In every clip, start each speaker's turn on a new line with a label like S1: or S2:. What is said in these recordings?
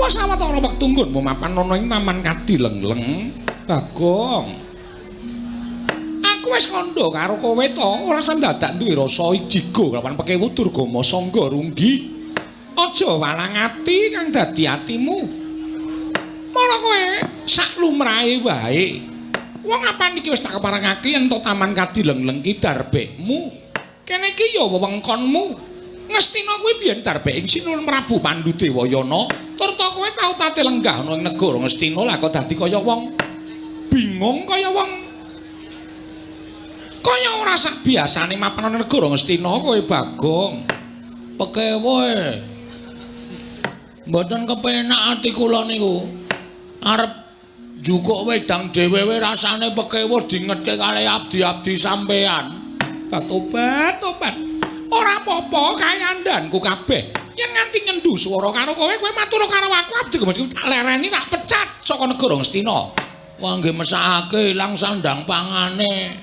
S1: Apa sawetara wektu nggonmu mapan ana ing Taman Kadilengleng, Bagong? Aku wis kandha karo kowe to, ora sendadak duwe rasa ijiga kelawan Pekewu Durgama Sangga Runggi. Aja walang ati kang dadi atimu. Mara kowe sak lumrahe wae. Wong apan iki wis tak keparengake yen to Taman Kadilengleng ki darbekmu. Kene iki ya wewengkonmu. Ngastina kuwi biyen darbek ing Sinul Prabu Pandudewayana. Tur to kowe tau tate lenggah ana ing negara Ngastina lah kok dadi kaya wong bingung kaya wong kaya ora sak biasane mapan ana negara Ngastina kowe Bagong.
S2: Pekewu mboten kepenak ati kula niku. Arep jukuk wedang dhewe rasane Pekewu dingetke kalih abdi-abdi sampean.
S1: Tobat. Ora apa-apa kayandanku kabeh. Yen nganti nyendu swara karo kowe matur karo aku abdi mesti tak lereni tak pecat saka negara Ngastina.
S2: Wah nggih mesakake ilang sandang pangane.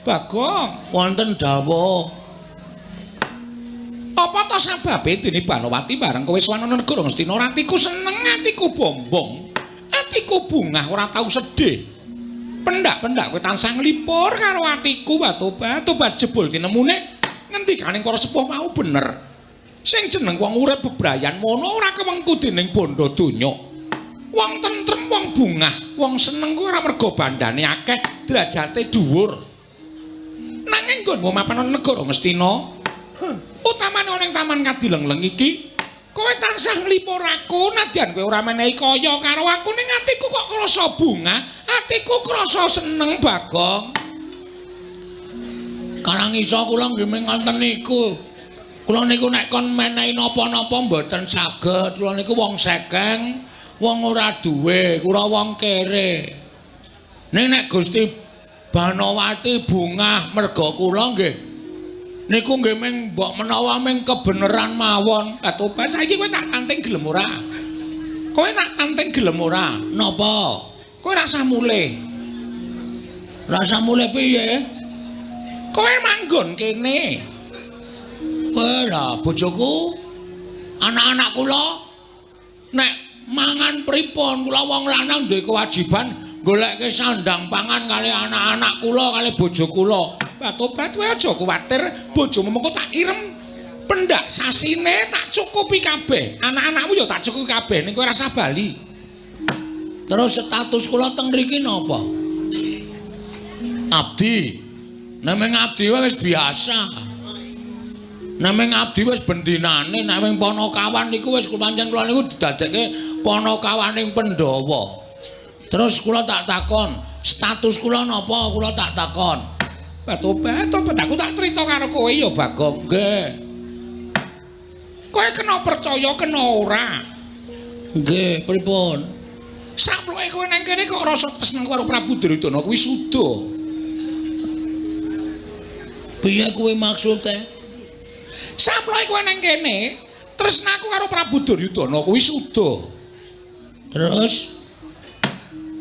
S1: Bagong,
S2: wonten dawuh.
S1: Apa to sababe dene Banowati bareng kowe sowan ana negara Ngastina atiku seneng, atiku bombong. Atiku bungah ora tau sedih. Pendak-pendak kowe tansah nglipur karo atiku, tobat jebul tinemune ngendikaning para sepuh mau bener. Sing jeneng wong urip bebrayan mono ora kewengku dening bondo donya. Wong tentrem, wong bungah, wong seneng kuwi ora merga bandane akeh, derajate dhuwur. Nanging nggonmu mapan ana negara Ngastina, utamane ana ing Taman Kadilengleng iki, kowe tansah nglipur aku nadyan kowe ora menehi kaya karo aku ning atiku kok krasa bungah, atiku krasa seneng Bagong.
S2: Karang iso kula nggih mung ngoten niku. Kula niku nek kon menehi napa-napa mboten saged. Kula niku wong sekeng, wong ora duwe, kula wong kere. Ning nek Gusti Banowati bungah merga kula nggih niku nggih mung mbok menawa mung kebeneran mawon.
S1: Tobat saiki kowe tak tanting gelem ora? Kowe tak tanting gelem ora?
S2: Napa?
S1: Kowe rasa mulih.
S2: Rasa mulih piye?
S1: Kowe manggon kene.
S2: Lah bojoku, anak-anak kula nek mangan pripun kula wong lanang duwe kewajiban goleke sandang pangan kali anak-anak kula kali bojo kula.
S1: Tobat kowe aja kuwatir, bojomu mengko tak irem pendak sasine tak cukupi kabeh. Anak-anakmu ya tak cukupi kabeh ning kowe rasa bali.
S2: Terus status kula teng mriki napa? Abdi. Nameng abdi wis biasa. Nameng abdi wis bendinane, nameng Panakawan niku wis pancen kula niku didadekke Panakawaning Pandhawa. Terus kula tak takon, status kula napa? Kula tak takon.
S1: Tobat aku tak crita karo kowe ya Bagong.
S2: Nggih.
S1: Kowe kena percaya kena ora?
S2: Nggih, pripun?
S1: Saploke kowe nang kene kok rasa tresna karo Prabu Duryudana kuwi suda.
S2: Piye kuwi maksude?
S1: Saploke kowe nang kene, tresnaku karo Prabu Duryudana kuwi suda.
S2: Terus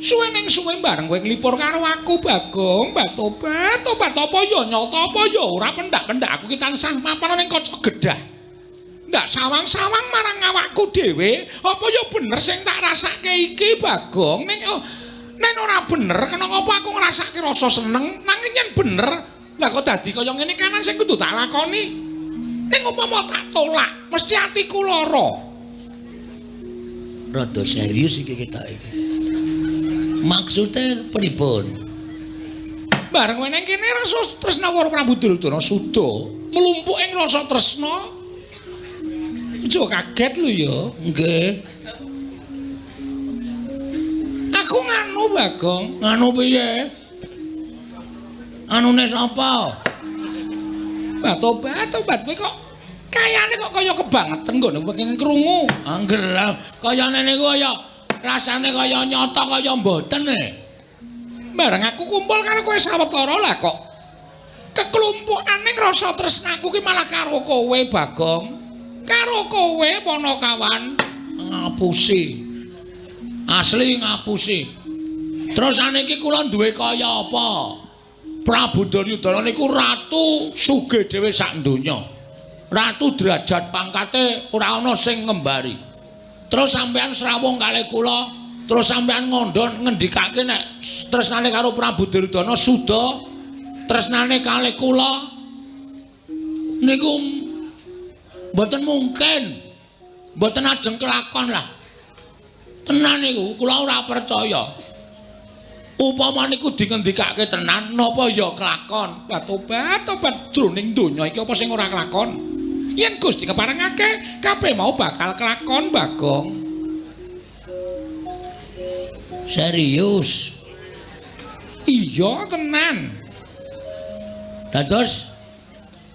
S1: suwe ning suwe bareng kowe nglipur karo aku Bagong, tobat apa ya nyata apa ya ora pendak-pendak aku ki tansah mapan ning kaca gedhah. Ndak sawang-sawang marang awakku dhewe, apa ya bener sing tak rasake iki Bagong ning nen ora bener kenapa aku ngrasake rasa seneng nanging yen bener lah kok dadi kaya ngene kanan sing kudu tak lakoni. Ning upama tak tolak, mesti atiku lara.
S2: Rada serius iki ketok iki. Maksude pripun?
S1: Bareng kowe nang kene rasa tresna karo Prabu Duryudana suda, mlumpuk ing rasa tresna. Aja kaget lho ya.
S2: Nggih.
S1: Aku nganu Bagong.
S2: Nganu piye? Anune sapa?
S1: Tobat kowe kok kayane kok kaya kebangetan nggone pengen krungu.
S2: Anggel kayane niku kaya rasane kaya nyata kaya mboten
S1: Bareng aku kumpul karo kowe sawetara lah kok keklumpukane rasa tresnaku ki malah karo kowe Bagong. Karo kowe Panakawan
S2: ngapusi. Asli ngapusi. Terus saniki kula duwe kaya apa? Prabu Duryudana niku ratu sugih dhewe sak donya. Ratu derajat pangkate ora ana sing ngembari. Terus sampean srawung kalih kula, terus sampean ngondon ngendikake nek tresnane karo Prabu Duryudana suda tresnane kalih kula niku mboten mungkin. Mboten ajeng kelakon lah. Tenan niku kula ora percaya. Upama niku dingendikake tenan napa ya kelakon.
S1: Tobat jroning donya iki apa sing ora kelakon? Yen Gusti keparengake kabeh mau bakal kelakon, Bagong.
S2: Serius?
S1: Iya tenan.
S2: Dados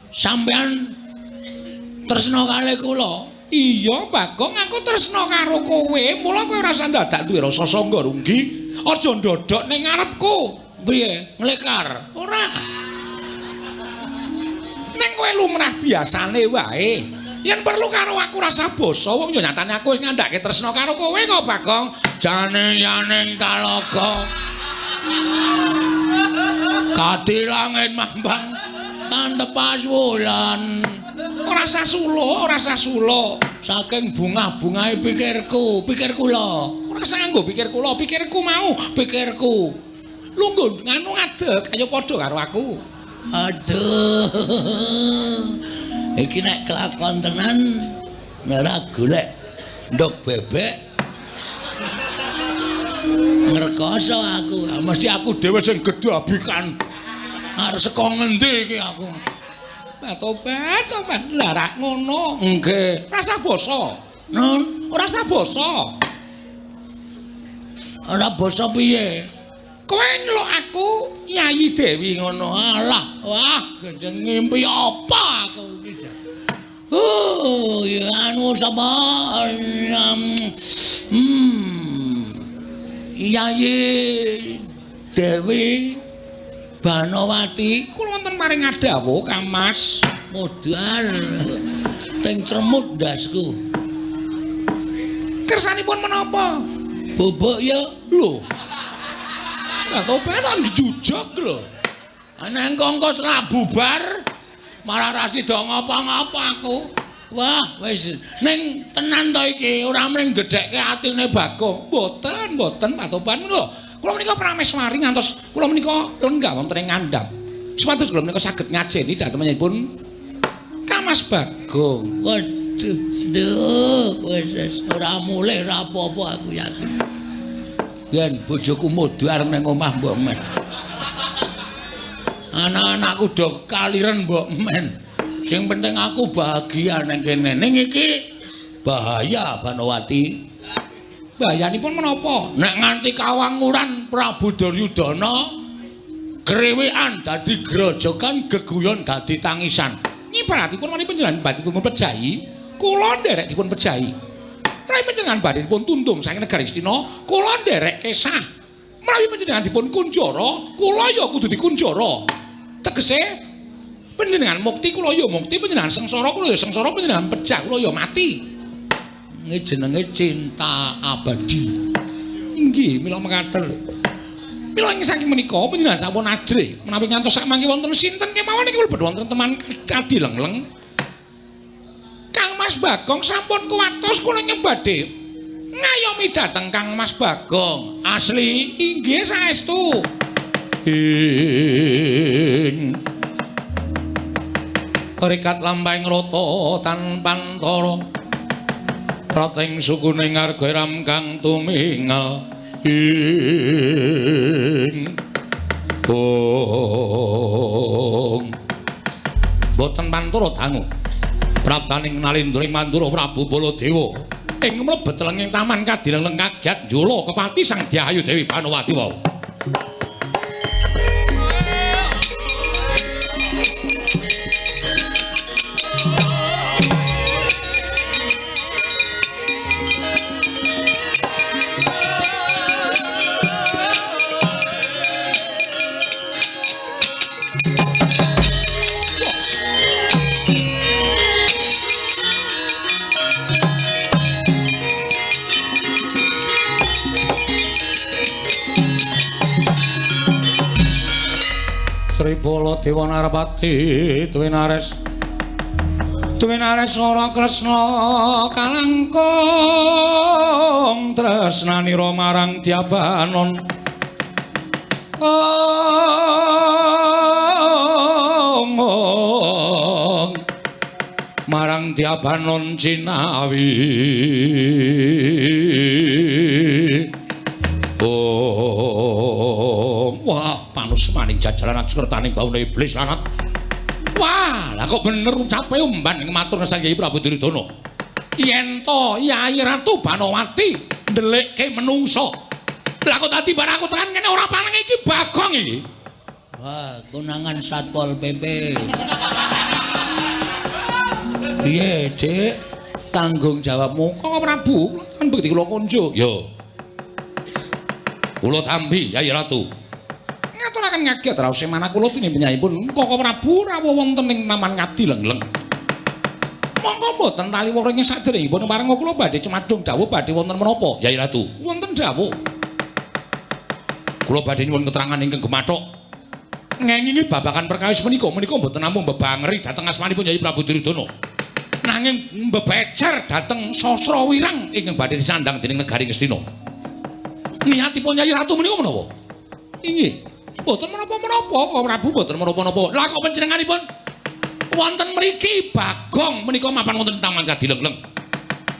S2: sampean tresna kalih kula.
S1: Iya, Bagong, aku tresna karo kowe, mula kowe ora usah dadak duwe rasa sangga runggi. Aja ndodok ning ngarepku.
S2: Piye? Nglekar?
S1: Ora. Ning kowe lumrah biasane wae. Yen perlu karo aku rasa basa, wong yo nyatane aku wis ngandhake tresna karo kowe kok, Bagong.
S2: Jane yaning talaga. Kati langit mambang tantepas wulan.
S1: Ora sasulo.
S2: Saking bungah-bungahe pikirku lho.
S1: Ora sanggo pikirku mau, pikirku. Lungguh nganu ngadeg kaya padha karo aku.
S2: Aduh. Iki nek kelakon tenan ora golek ndok bebek. Ngrekoso aku.
S1: Mesti aku dhewe sing gedabikan.
S2: Arep saka ngendi iki aku?
S1: Tobat. Lah rak ngono.
S2: Nggih.
S1: Rasa basa.
S2: Nun,
S1: Ora rasa basa.
S2: ora basa piye?
S1: Kowe nyeluk aku Yayi Dewi
S2: Ngono alah. Wah, gendeng ngimpi apa aku iki? Ya anu sapa? Yayi Dewi Banowati
S1: kula wonten maring adawuh Kang Mas.
S2: modal teng cremut ndasku.
S1: Kersanipun menapa?
S2: Bobok ya
S1: Lho. Lah tobat tak jujug lho.
S2: ana kongkos ra bubar malah ra sida ngapa-ngapa aku. Wah, wis ning tenan to iki ora mung gedhekke atine Bagong.
S1: Mboten patoban lho. Kula menika prameswari ngantos kula menika lenggah wonten ing ngandhap. Supados kula menika saged ngajeni dhateng menipun Kang Mas Bagong.
S2: Waduh, duh, wis ora mulih ora apa-apa aku yakin. Yen bojoku modar ning omah mbok men. Anak-anakku do kaliren mbok men. Sing penting aku bahagia ning kene. Ning iki bahaya Banowati.
S1: Bayanipun menapa?
S2: Nek nganti kawanguran Prabu Duryudana krewekan dadi grojokan, geguyon dadi tangisan.
S1: Nyibaratipun menawi panjenengan badhe dipun pejahi, kula nderek dipun pejahi. Menawi panjenengan badhe dipun tuntung saking negari Astina, kula nderek kesah. Menawi panjenengan dipun kunjara, kula ya kudu dikunjara. Tegese panjenengan mukti kula ya mukti, panjenengan sengsara kula ya sengsara, panjenengan pejah kula ya mati.
S2: Ini jenenge cinta abadi.
S1: Inggih, mila mekaten. Mila ing saking menika panjenengan sampun ajrih menawi ngantos sakmangke wonten sinten kemawon iki mlebet wonten teman kadilengleng. Kang Mas Bagong sampun kuwatos kula nyebadhe ngayomi dhateng Kang Mas Bagong. Asli inggih saestu. Ing rekat lampahing rata tanpa antara prating sukune ngarga ram kang tumingal ing bong boten pantara dangu praptaning nalindring mandura Prabu Baladewa ing mlebet lenging taman kadilengleng kagyat njula kepati Sang Dyayu Dewi Banowati wau. Sri Baladewa Narpati duwe nares Tuwinareswara Kresna kalangkung tresnanira marang Dyabanon marang Dyabanon Cinawi wah panusmaning jajalan akskertaning baune iblis lanat. Wah, lah kok bener ucape umban matur ngesang Kyai Prabu Duryudana. Yen to Yai Ratu Banowati ndelikke menungso. Lah kok dadi bar aku tekan kene ora paneng iki Bagong iki.
S2: Wah, konangan Satpol PP. Piye, Dik? Tanggung jawabmu
S1: kok Prabu, kan bekti kula konjo. Yo. Kula tampi Yai Ratu. Ngaturaken ngaget raos semana kula tini penyahipun Koko Prabu rawuh wonten ing Taman Ngadilengleng. Monggo mboten tali woring saderengipun marang kula badhe cemadung dawuh badhe wonten menapa Yai Ratu? Wonten dawuh. Kula badhe nyuwun keterangan ingkang gemathok. Ngengingi babagan perkawis menika mboten namung mbebangeri dhateng asmanipun Yai Prabu Duryudana. Nanging mbebecer dhateng Sasrawirang ingkang badhe disandang dening negari Ngastina. Niatipun Yai Ratu menika menapa? Inggih. Mboten menapa-menapa, kok Prabu mboten menapa-menapa. Lah kok panjenenganipun wonten mriki Bagong menika mapan wonten Taman Ngadilengleng.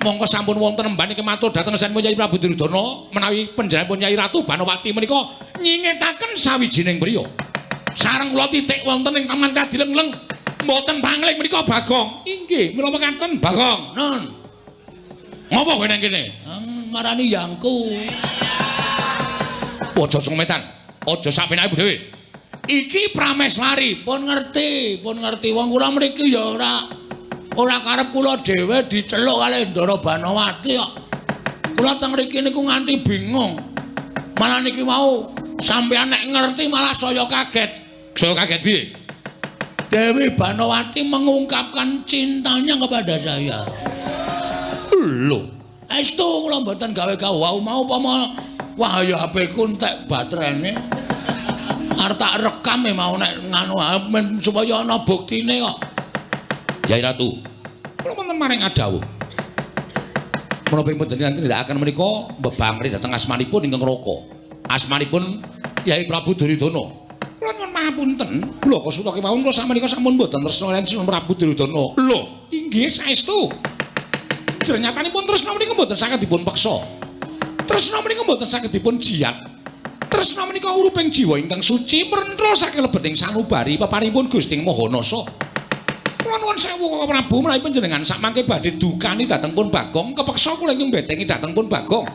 S1: Monggo sampun wonten emban iki matur dhateng Senmu Yai Prabu Duryudana menawi panjenenganipun Yai Ratu Banowati menika nyingetaken sawijining priya. Sareng kula titik wonten ing Taman Ngadilengleng. Mboten pangling menika Bagong. Inggih, mila mekaten Bagong. Nun. Ngopo kowe nang kene?
S2: Marani yangku.
S1: Aja sumetan. Aja sapenake dhewe.
S2: Iki Prameswari, pun ngerti. Wong kula mriki ya ora karep kula dhewe diceluk kalih Ndara Banowati kok. Kula teng mriki niku nganti bingung. Malah niki mau sampeyan nek ngerti malah saya kaget.
S1: Saya kaget piye?
S2: Dewi Banowati mengungkapkan cintanya kepada saya.
S1: Lho,
S2: estu kula mboten gawe kawau mau upama wah ya HP ku entek baterene. Arep tak rekam mau nek nganu supaya ana buktine kok.
S1: Yai Ratu, kula wonten maring adawuh. Menapa panjenengan tidak akan menika mbebangri dhateng asmanipun ingkang Raka. Asmanipun Yai Prabu Duryudana. Kula nyuwun pangapunten, bloko suta kemawon kula sakmenika sampun mboten tresna lan Prabu Duryudana. Lho, inggih saestu. Jernyatanipun tresna menika mboten saged dipun peksa. Tresna menika mboten saged dipun jiat. Tresna menika uruping jiwa ingkang suci mrentrol saking lebeting sanubari peparingipun Gusti Mahanasa. Kula nuwun sewu Koko Prabu menawi panjenengan sakmangke badhe dukani dhateng pun Bagong, kepeksa kula nyembetengi dhateng pun Bagong.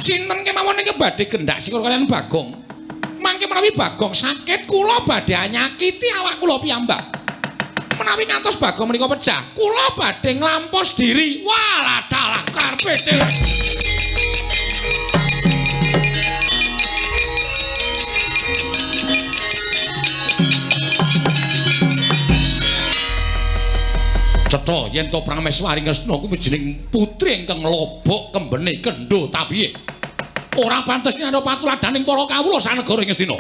S1: Sinten kemawon niki badhe kendhak sikul kaliyan Bagong. Mangke menawi Bagong sakit kula badhe nyakiti awak kula piyambak. Menawi ngantos Bagong menika pecah, kula badhe nglampos diri. Walah dalah karepe dhewe. Cetha yen to Prameswari Kresna kuwi jeneng putri ingkang lobok kembene kendho tabiye. Ora pantes nyanda patuladaning para kawula sanegara Ngastina.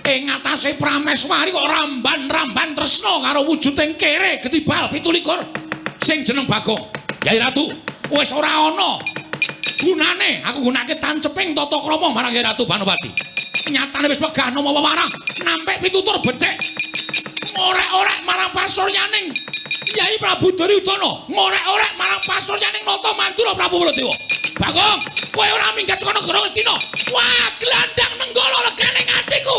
S1: Ing ngatasé Prameswari kok ramban-ramban tresna karo wujuding kere getibal 17 sing jeneng Bagong. Yai Ratu, wis ora ana gunane aku gunake tanceping tata krama marang Yai Ratu Banowati. Nyatane wis wegah nama wewarah nampik pitutur becik. Ngorek-orek marang pasuryaning Yai Prabu Duryudana, ngorek-orek marang pasuryaning Nata Mandura Prabu Baladewa. Bagong, kowe ora minggat saka negara Ngastina. Wah, glandang nenggala leganing atiku.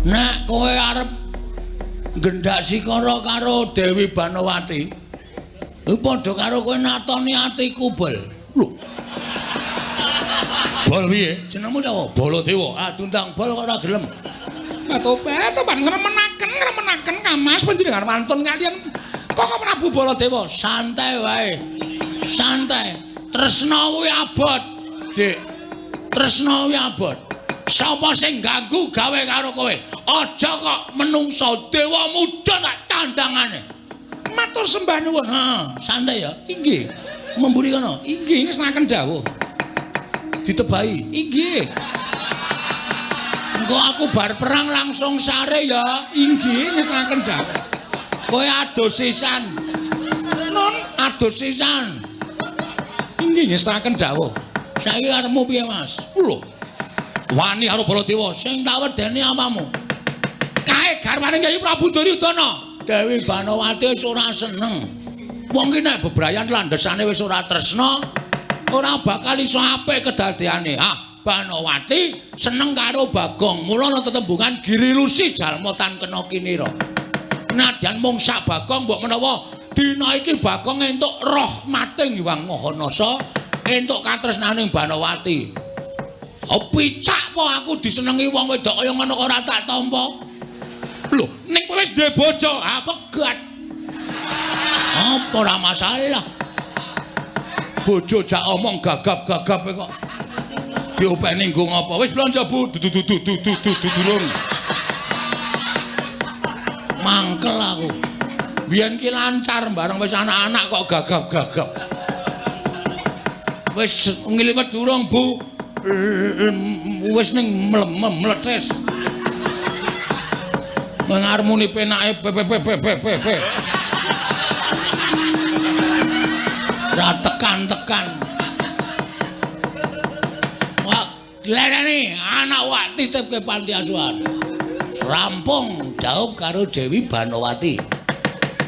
S1: Nek kowe arep gendak sikara karo Dewi Banowati, padha karo kowe natoni atiku bel. Lho. Bol piye? Jenengmu sapa? Baladewa. Ah tundang bol kok ora gelem. Tobat ngremenaken Kamas panjenengan mantun kaliyan Koko Prabu Baladewa. Santai wae. Santai. Tresna kuwi abot, Dik. Tresna kuwi abot. Sapa sing ganggu gawe karo kowe? Aja kok menungso dewa muda tak tandangane. Matur sembah nuwun. Ha, santai ya. Inggih. Memburi kono. Inggih, ngesnaken dawuh.
S2: ditebai.
S1: Inggih.
S2: Engko aku bar perang langsung sare ya.
S1: Inggih ngestaken dawuh.
S2: Kowe adus sisan.
S1: Nun
S2: Adus sisan.
S1: inggih ngestaken dawuh.
S2: Saiki karepmu piye, Mas?
S1: Lho,
S2: Wani karo Baladewa sing tak wedeni amamu.
S1: kae garwane Kyai Prabu Duryudana.
S2: Dewi Banowati wis ora seneng. Wong ki nek bebrayan landhesane wis ora tresna, ora bakal iso apik kedadeane. Banowati seneng karo Bagong. Mula ana tetembungan Giri Lusi jalma tan kena kinira. Nadyan mung sak Bagong mbok menawa dina iki Bagong entuk rahmating Hyang Mahanasa, entuk katresnaning Banowati. Picak po aku disenengi wong wedok kaya ngono kok ora tak tampa.
S1: Lho, ning kowe wis duwe bojo.
S2: Pegat. Apa ora masalah. Bojo jak omong gagap-gagap kok. Diopeni nggo ngopo? Wis blanja Bu. Durung. Mangkel aku. Biyen ki lancar bareng wis anak-anak kok gagap-gagap. Wis ngiliwet durung Bu. Wis ning meletes. Ngarmuni penake pepe. Ra tekan-tekan. Wah, lereni anak wak titipke panti asuhan. Rampung dhaup karo Dewi Banowati.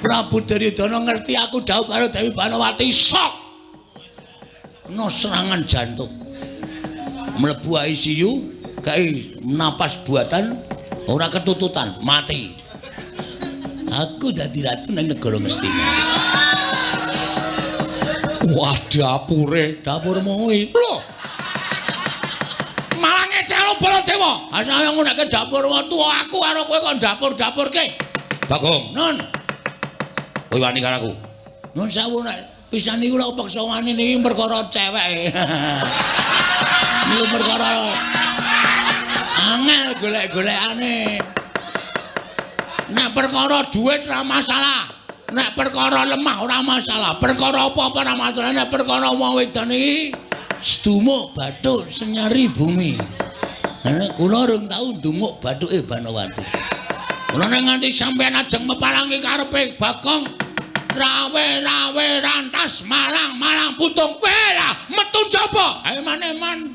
S2: Prabu Duryudana ngerti aku dhaup karo Dewi Banowati sok. Kena serangan jantung. Mlebu ICU, kae napas buatan ora ketututan, mati. Aku dadi ratu nang negara Ngastina.
S1: Wah, dapurmu kuwi.
S2: Lho.
S1: Malah ngecelo Baladewa.
S2: Asale nguneke dapur tuwa aku karo kowe kok dapur-dapurke.
S1: Bagong,
S2: Nun,
S1: kowe wani karo aku.
S2: nun sawu nek pisan niku lek peksa wani niki perkara cewek. Niku perkara angel golek-golekane. Nek perkara dhuwit ora masalah. Nek perkara lemah ora masalah. Perkara apa-apa ora masalah. Nek perkara wong wedon iki sedumuk bathuk senyari bumi. Nek kula rung tau ndumuk bathuke Banowati. Kula nek nganti sampeyan ajeng mepalangi karepe Bagong rawe rantas malang putung wela metu jaba. Ayo maneman.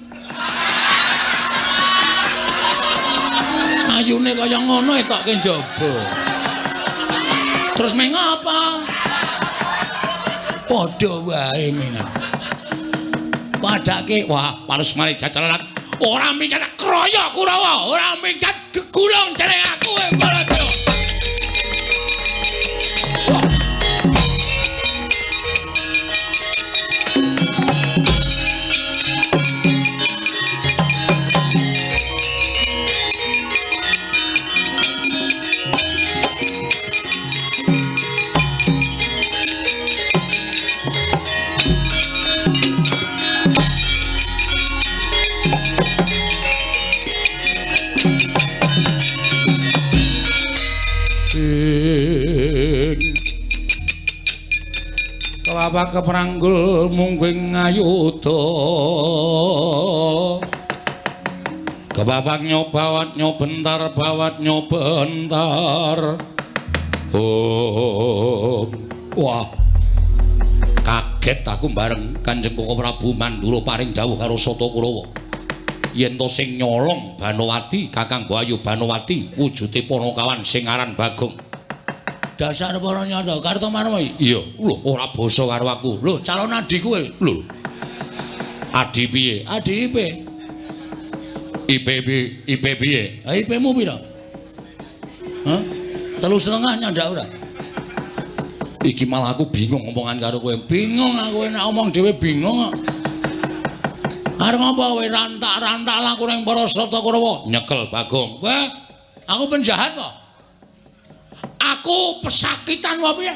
S2: Ayune kaya ngono etokke njaba. Terus meng apa? Padha wae mengan. Padake wah parus mari jajalanan. Ora minggat kroya Kurawa, ora minggat gegulung dereng aku Baladewa. Kelapa kepranggul mungking ngayuda kebabak nyobawat nyobentar bawat nyobentar. Wah kaget aku bareng Kanjeng Koko Prabu Mandura paring dawuh karo Sata Kurawa yen to sing nyolong Banowati Kakang Bayu Banowati wujude Panakawan sing aran Bagong. Dasar para nyata Kartomarma. Iya, lho ora basa karo aku. Lho, calon adi kowe. Lho. Adi piye? Adi IP. IP piye? IP-mu pira? Hah? 3,5 nyandak ora? Iki malah aku bingung ngomongan karo kowe. Bingung aku nek omong dhewe bingung kok. Arep apa kowe rantak-rantak laku ning para Sata Kurawa? Nyekel Bagong. Kowe aku penjahat kok. Aku pesakitan wae piye?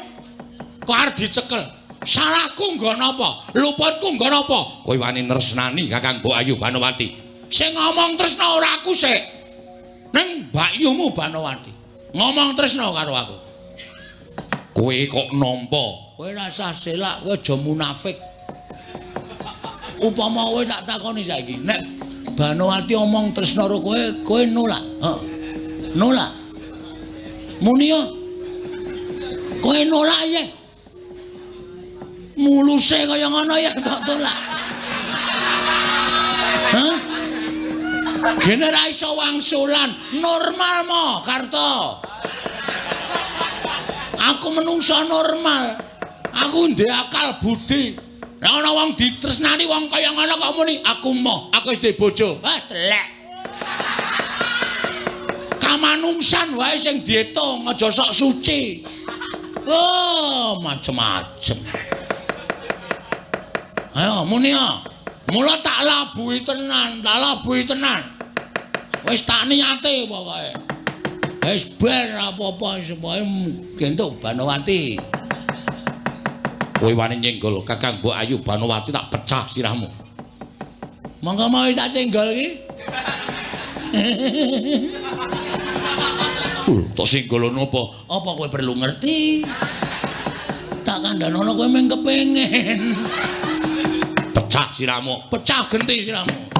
S2: Kok arep dicekel. Salahku nggon apa? Luputku nggon apa? Kowe wani tresnani Kakang Mbok Ayu Banowati. Sing ngomong tresna ora aku sik. Ning mbakyumu Banowati. Ngomong tresna karo aku. Kowe kok nampa? Kowe rasa selak, kowe aja munafik. upama kowe tak takoni saiki, nek Banowati omong tresna karo kowe nolak. Heeh. Nolak. Muni yo. Kowe nolak ya. Muluse kaya ngono ya tak tolak. Hah? Gene ra iso wangsulan, normal mo, Karto. Aku menungso normal. Aku ndek akal budi. Nek ana wong ditresnani wong kaya ngono kok muni aku moh, aku wis duwe bojo. Wah, telek. Kamanungsan wae sing diitung, aja sok suci. Oh, macem-macem. Ayo muni ya. Mula tak labuhi tenan, Wis tak niate pokoke. Wis ben apa-apa supaya entuk Banowati. Kowe wani nyenggol Kakang Mbok Ayu Banowati tak pecah sirahmu. Monggo mau tak senggol iki. Tak senggolono apa? Apa kowe perlu ngerti? Tak kandhanono kowe mung kepengin. Pecah sirahmu, pecah genti sirahmu.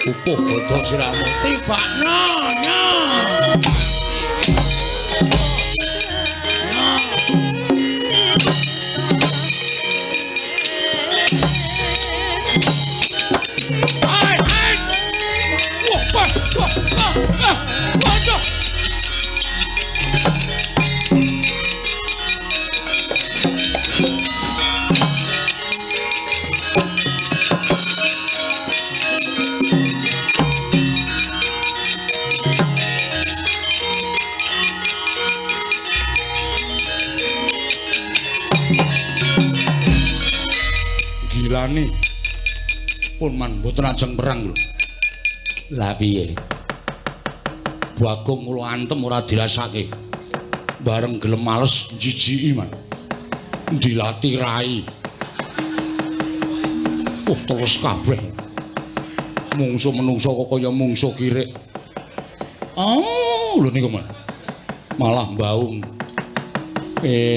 S2: Upuh godhong sirahmu tibakno nya. Gilane pun man mboten ajeng perang lho. Lah piye? Bagong kula antem ora dirasake. Bareng gelem males jijiki man. Dilatih rai. Terus kabeh. Mungsu-menungso kok kaya mungsu kirik. Oh, lho niku man. Malah mbaung.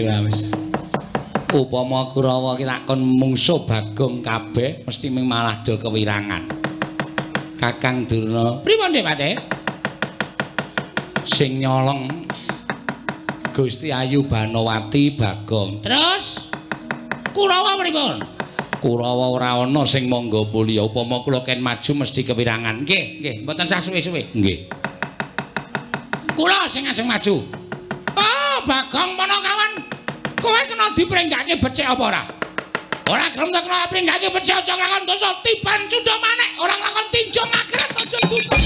S2: Lah wis. Upama Kurawa ki takon mungsuh Bagong kabeh mesti ming malah do kewirangan. Kakang Durna, pripun Dik Pate? Sing nyolong Gusti Ayu Banowati Bagong. Terus Kurawa pripun? Kurawa ora ana sing mangga mulya. Upama kula ken maju mesti kewirangan. Nggih, nggih, mboten sah suwe-suwe. Nggih. Kula sing ajeng maju. Oh, Bagong Panakawan. Kowe kena dipringgake becik apa ora? Ora gelem tak kena pringgake becik aja nglakon dosa tiban cundha manek, ora nglakon tinjong akhirat aja duka.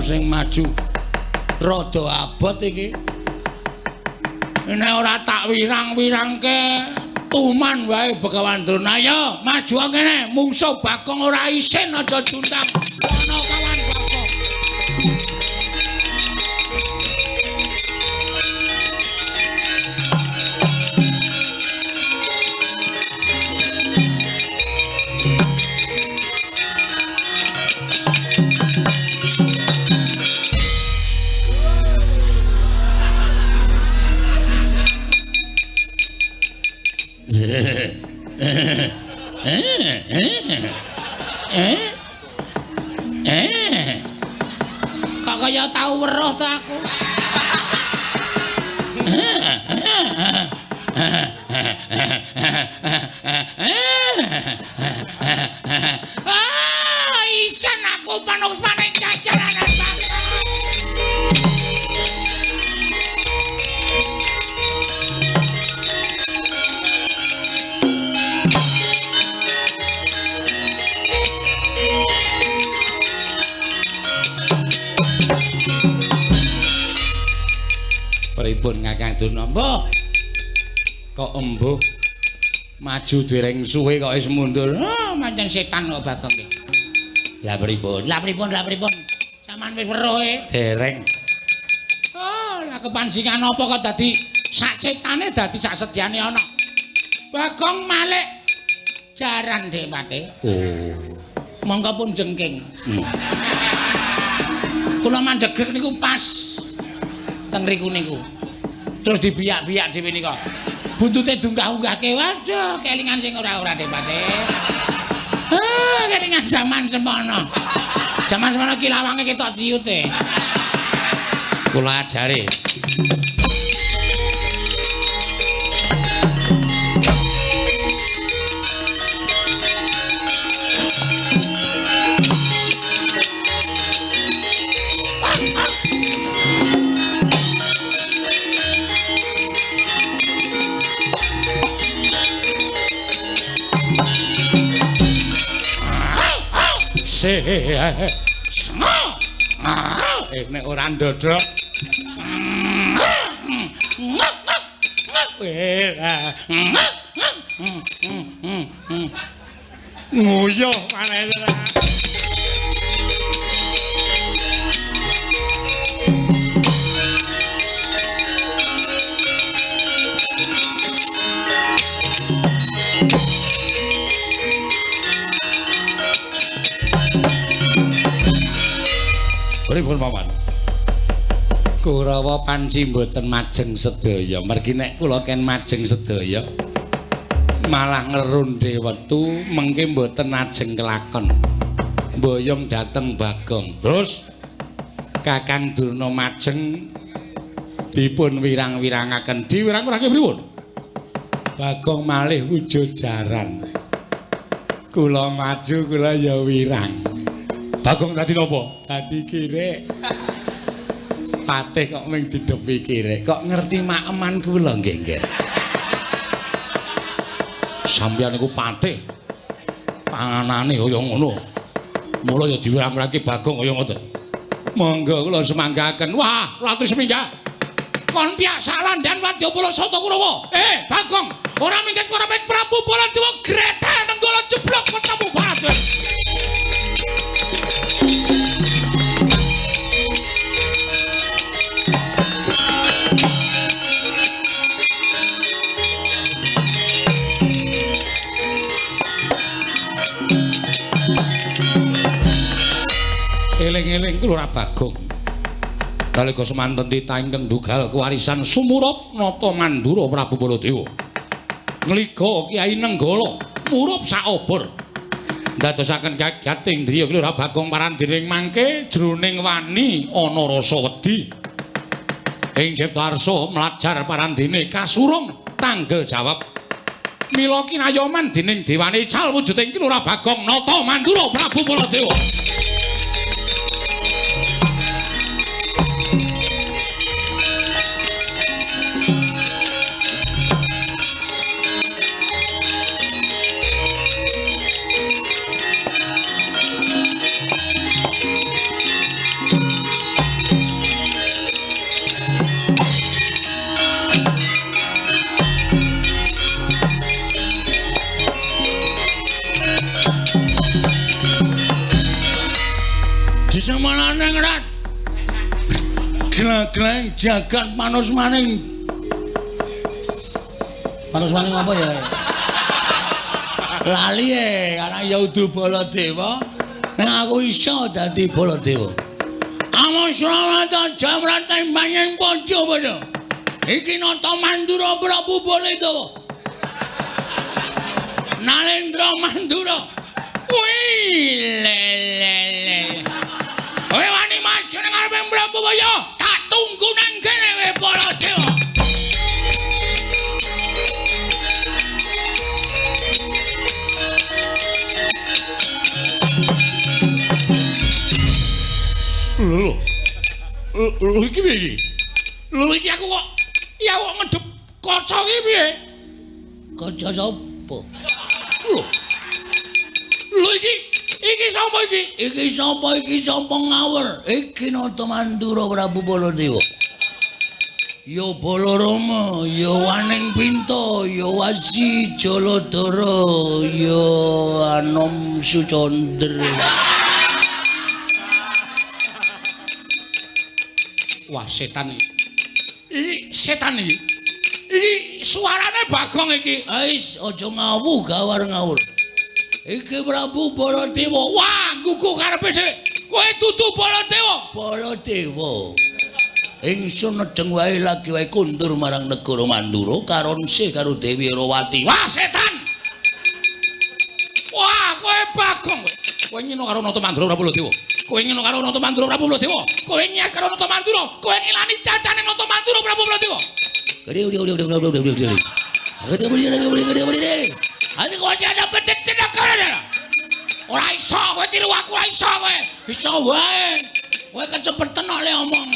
S2: sing maju. Rada abot iki. Nek ora tak wirang-wirangke tuman wae Begawan Drona. Ayo maju kene, mungsuh Bagong ora isin aja juntang. Ana kawan Bagong.
S3: Kok kaya tau weruh to aku. Isen aku manuk paning jajaranan Bagong.
S2: Pripun Kakang Drona? Mbah. Kok embuh maju dereng suwe kok wis mundur.
S3: Pancen setan kok Bagong iki.
S2: Lah pripun?
S3: Lah pripun? Saman wis weruh e.
S2: Dereng.
S3: Lah kepanjingan apa kok dadi sak ciptane dadi sak sediane ana. Bagong Malik jaran Dek Pate.
S2: Oh.
S3: Monggo pun jengking. Kula mandhegrek niku pas teng riku niku. Terus dibiyak-biyak dhewe nika. Buntute dunggah-unggahke. Waduh, kelingan sing ora-ora Dek Pate. Kelingan jaman semono. Jaman semono ki lawange ketok ciute.
S2: Kula ajari. Nek ora ndodrok nguyuh maneh. Pripun paman? Kurawa panci mboten majeng sedaya. Mergi nek kula ken majeng sedaya malah ngerundhe wetu mengke mboten ajeng kelakon. Mboyong dateng Bagong. Terus Kakang Drona majeng dipun wirang-wirangaken. Diwirang-wirange pripun? Bagong malih wujud jaran. Kula maju kula ya wirang. Bagong dadi napa? Dadi kirek. Patih kok ming didepi kirek. Kok ngerti makeman kula nggih nggih. Sampeyan niku patih. Panganane kaya ngono. Mula ya diwirang-wirangke Bagong kaya ngoten. Monggo kula semanggaken. Wah, kula aturi seminggah. Kon piyak salandhan Wadyapala Sata Kurawa. Bagong, ora mingkes para Prabu Baladewa grete nenggala jeblok ketemu Barat. Eling-eling kula Bagong. Nalika semanten titah ingkang dugal kewarisan sumurup nata Mandura Prabu Baladewa. Ngliga Kyai Nenggala murup sak obor. Ndadosaken gagating driya kula Bagong parandiring mangke jroning wani ana rasa wedi. Ing Ciptarsa mlajar parandene kasurung tanggel jawab. Mila kinayoman dening dewane cal wujuding kula Bagong nata Mandura Prabu Baladewa. Gleng jagat manus maning. Manus maning apa ya? Lali anak Yaudu Baladewa. Nek aku iso dadi Baladewa. Amon Srawata jamrate manyeng panca padha. Iki nata Mandura Prabu Baladewa. Nalendra Mandura. Wih, lele. Kowe wani maju nang ngarepe Prabu Baya, tak tunggu nang kene kowe Baladewa. Lho iki piye iki? Lho iki aku kok ya kok ngedep kaca iki piye? Kaca sapa? Lho iki sapa iki? Iki sapa ngawur? Iki Nata Mandura Prabu Baladewa. Ya Balarama, ya Waning Pinta, ya Wasi Jaladara, ya Anom Sucandra. Wah, setan iki. Iki setan iki. Iki suarane Bagong iki. Wis aja ngawuh gawar ngawur. Iki Prabu Baladewa. Wah, gugu karepe sik. Kowe dudu Baladewa. Baladewa. Ingsun nedeng wae lagi wae kundur marang negara Mandura karonse karo Dewi Erawati. Wah, setan. Wah, kowe Bagong. Kowe nyino karo Nata Mandura Prabu Baladewa. Kowe ngene karo Nata Mandura Prabu Baladewa. Kowe nyek karo Nata Mandura. Kowe ngilani dadane Nata Mandura Prabu Baladewa. Gede. Ati kowe ada pedet cendak. Ora iso kowe tiru aku ora iso kowe. Iso wae. Kowe kecepeten oleh omong.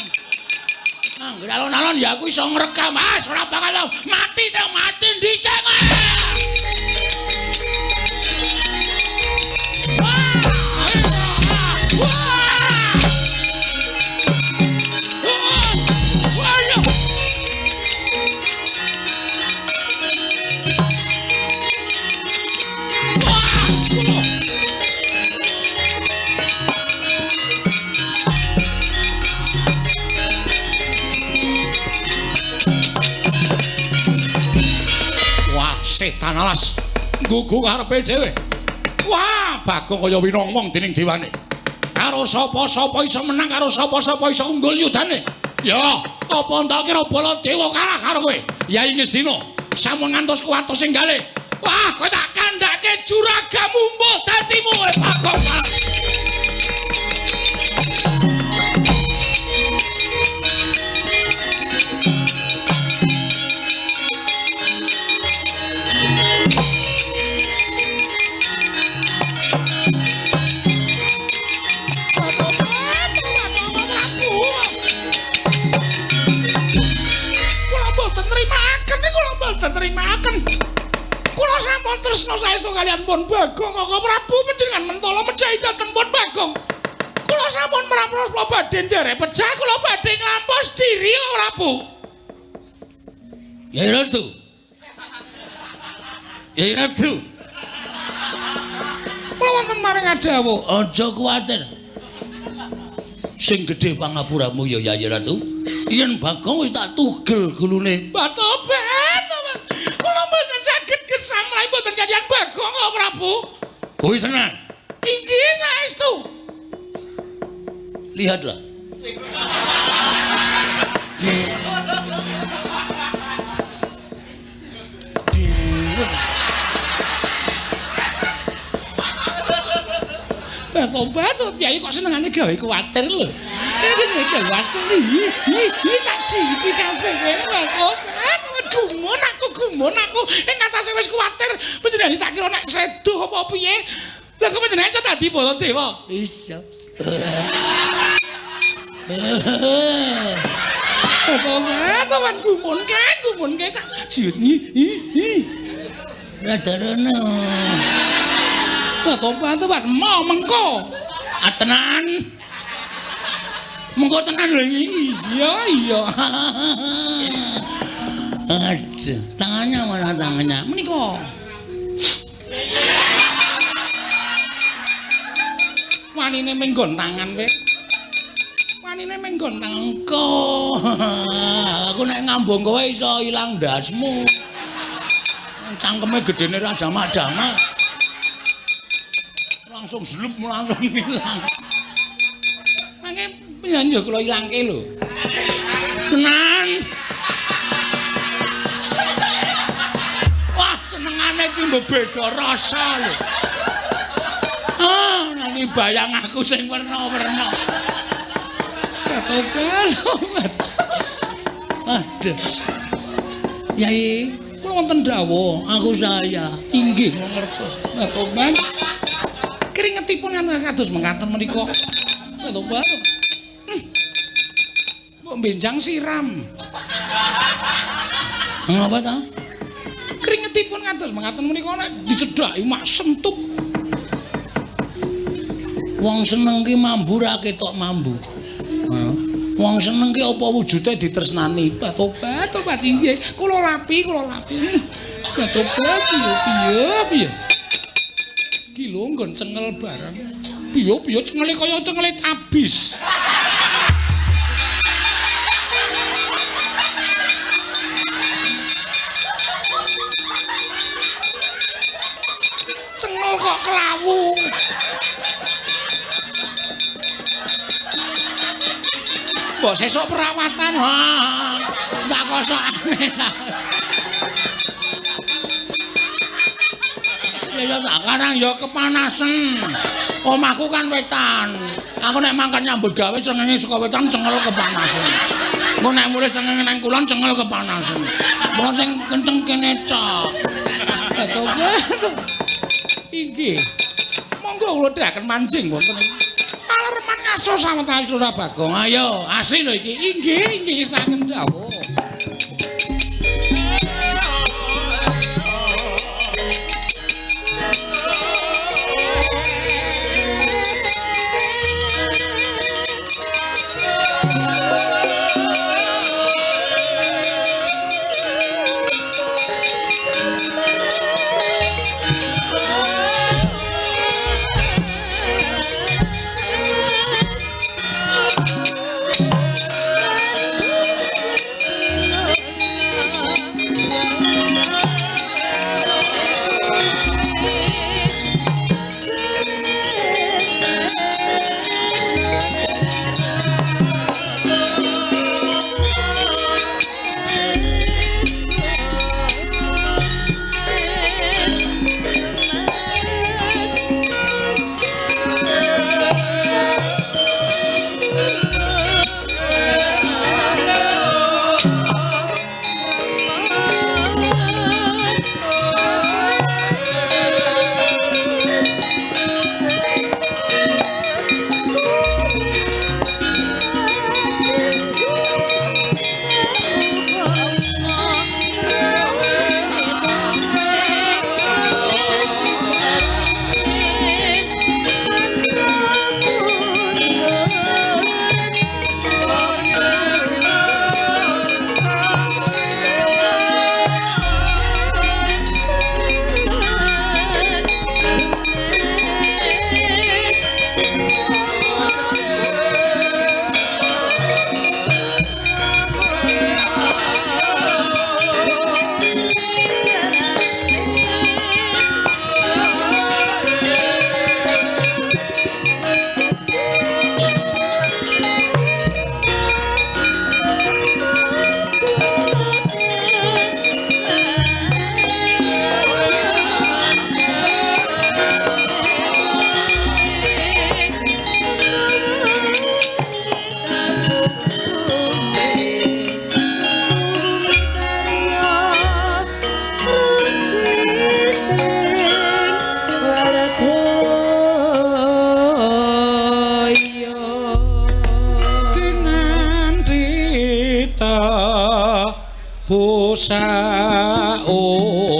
S2: Anggere alon-alon ya aku iso ngrekam. Ora bakal mati dhisik. Setan alas gugu karepe dhewe. Wah, Bagong kaya winong dening dewane. Karo sapa-sapa iso menang, karo sapa-sapa iso unggul yudane. Ya, apa ndak kira Baladewa kalah karo kowe? Yai Ngastina sampun ngantos kuwatos enggale. Wah, kowe tak kandhake juragamu mbok dadimu kowe Bagong. Terimaken. Kula sampun tresna saestu kaliyan Pun Bagong Kaka Prabu panjenengan mentala mejahi dhateng Pun Bagong. Kula sampun merampros kula badhe nderek pecah kula badhe nglampos diri kok Prabu. Yai Ratu. Yai Ratu. Kula wonten maring adawuh. Aja kuwatir. Sing gedhe pangapuramu ya Yai Ratu. Yen Bagong wis tak tugel gulune. Batobet. Kula mboten saged gesang mlayu mboten kaliyan Bagong kok Prabu. Kuwi tenan. Inggih saestu. Lihatlah. Bato-bato Kyai kok senengane gawe kuwatir lho. Iki kuwatir iki tak citi kabeh kowe. Gumun aku ing atase wis kuwatir panjenengan tak kira nek sedo apa piye. Lah kok panjenengan iso dadi Baladewa? Iso. Apa gumun tak jiut Radarana. Tobat mau mengko. Tenan. Mengko tenan lho iki. Iya. Aduh, tangannya mana tangannya? Menika. Wanine menggon tangan kowe.
S3: wanine menggon tengko. Aku nek ngambung kowe iso ilang ndasmu. Cangkeme gedene ra jamak-jamak. Langsung zlup langsung ilang. Mangke piye kula ilangke lho. Tenan. Wah, senengane iki mbok beda rasa lho. Ah, nanti bayang aku sing werna-werna. Sobat. Aduh. Yai, kula wonten dawuh, aku saya inggih ngertos. Sobat. Keringetipun kados mengkaten menika. Sobat. Mbok benjang siram. Ngapa ta? Keringetipun kados mengkaten menika nek dicedhaki mak sentup. Wong seneng ki mambu ra ketok mambu. Wong seneng ki apa wujude ditresnani. Tobat inggih. Kula lapi. Tobat piye. Ki lho nggon cengel barang. Piye cengele kaya cengele tabis. Cengel kok kelawu. Mbok sesuk perawatan. Ha. Tak kosokane. Ya tak karang ya kepanasan. Omahku kan wetan. Aku nek mangkat nyambut gawe srengenge saka wetan cengel kepanasan. Engko nek mulih srengenge nang kulon cengel kepanasan. Wong sing kenceng kene tok. Tobat. Inggih. Monggo kula dhekaken mancing wonten Palerman ngaso sawetawis Lurah Bagong. Ayo, asli lho iki. Inggih saken dawuh. Busa oyon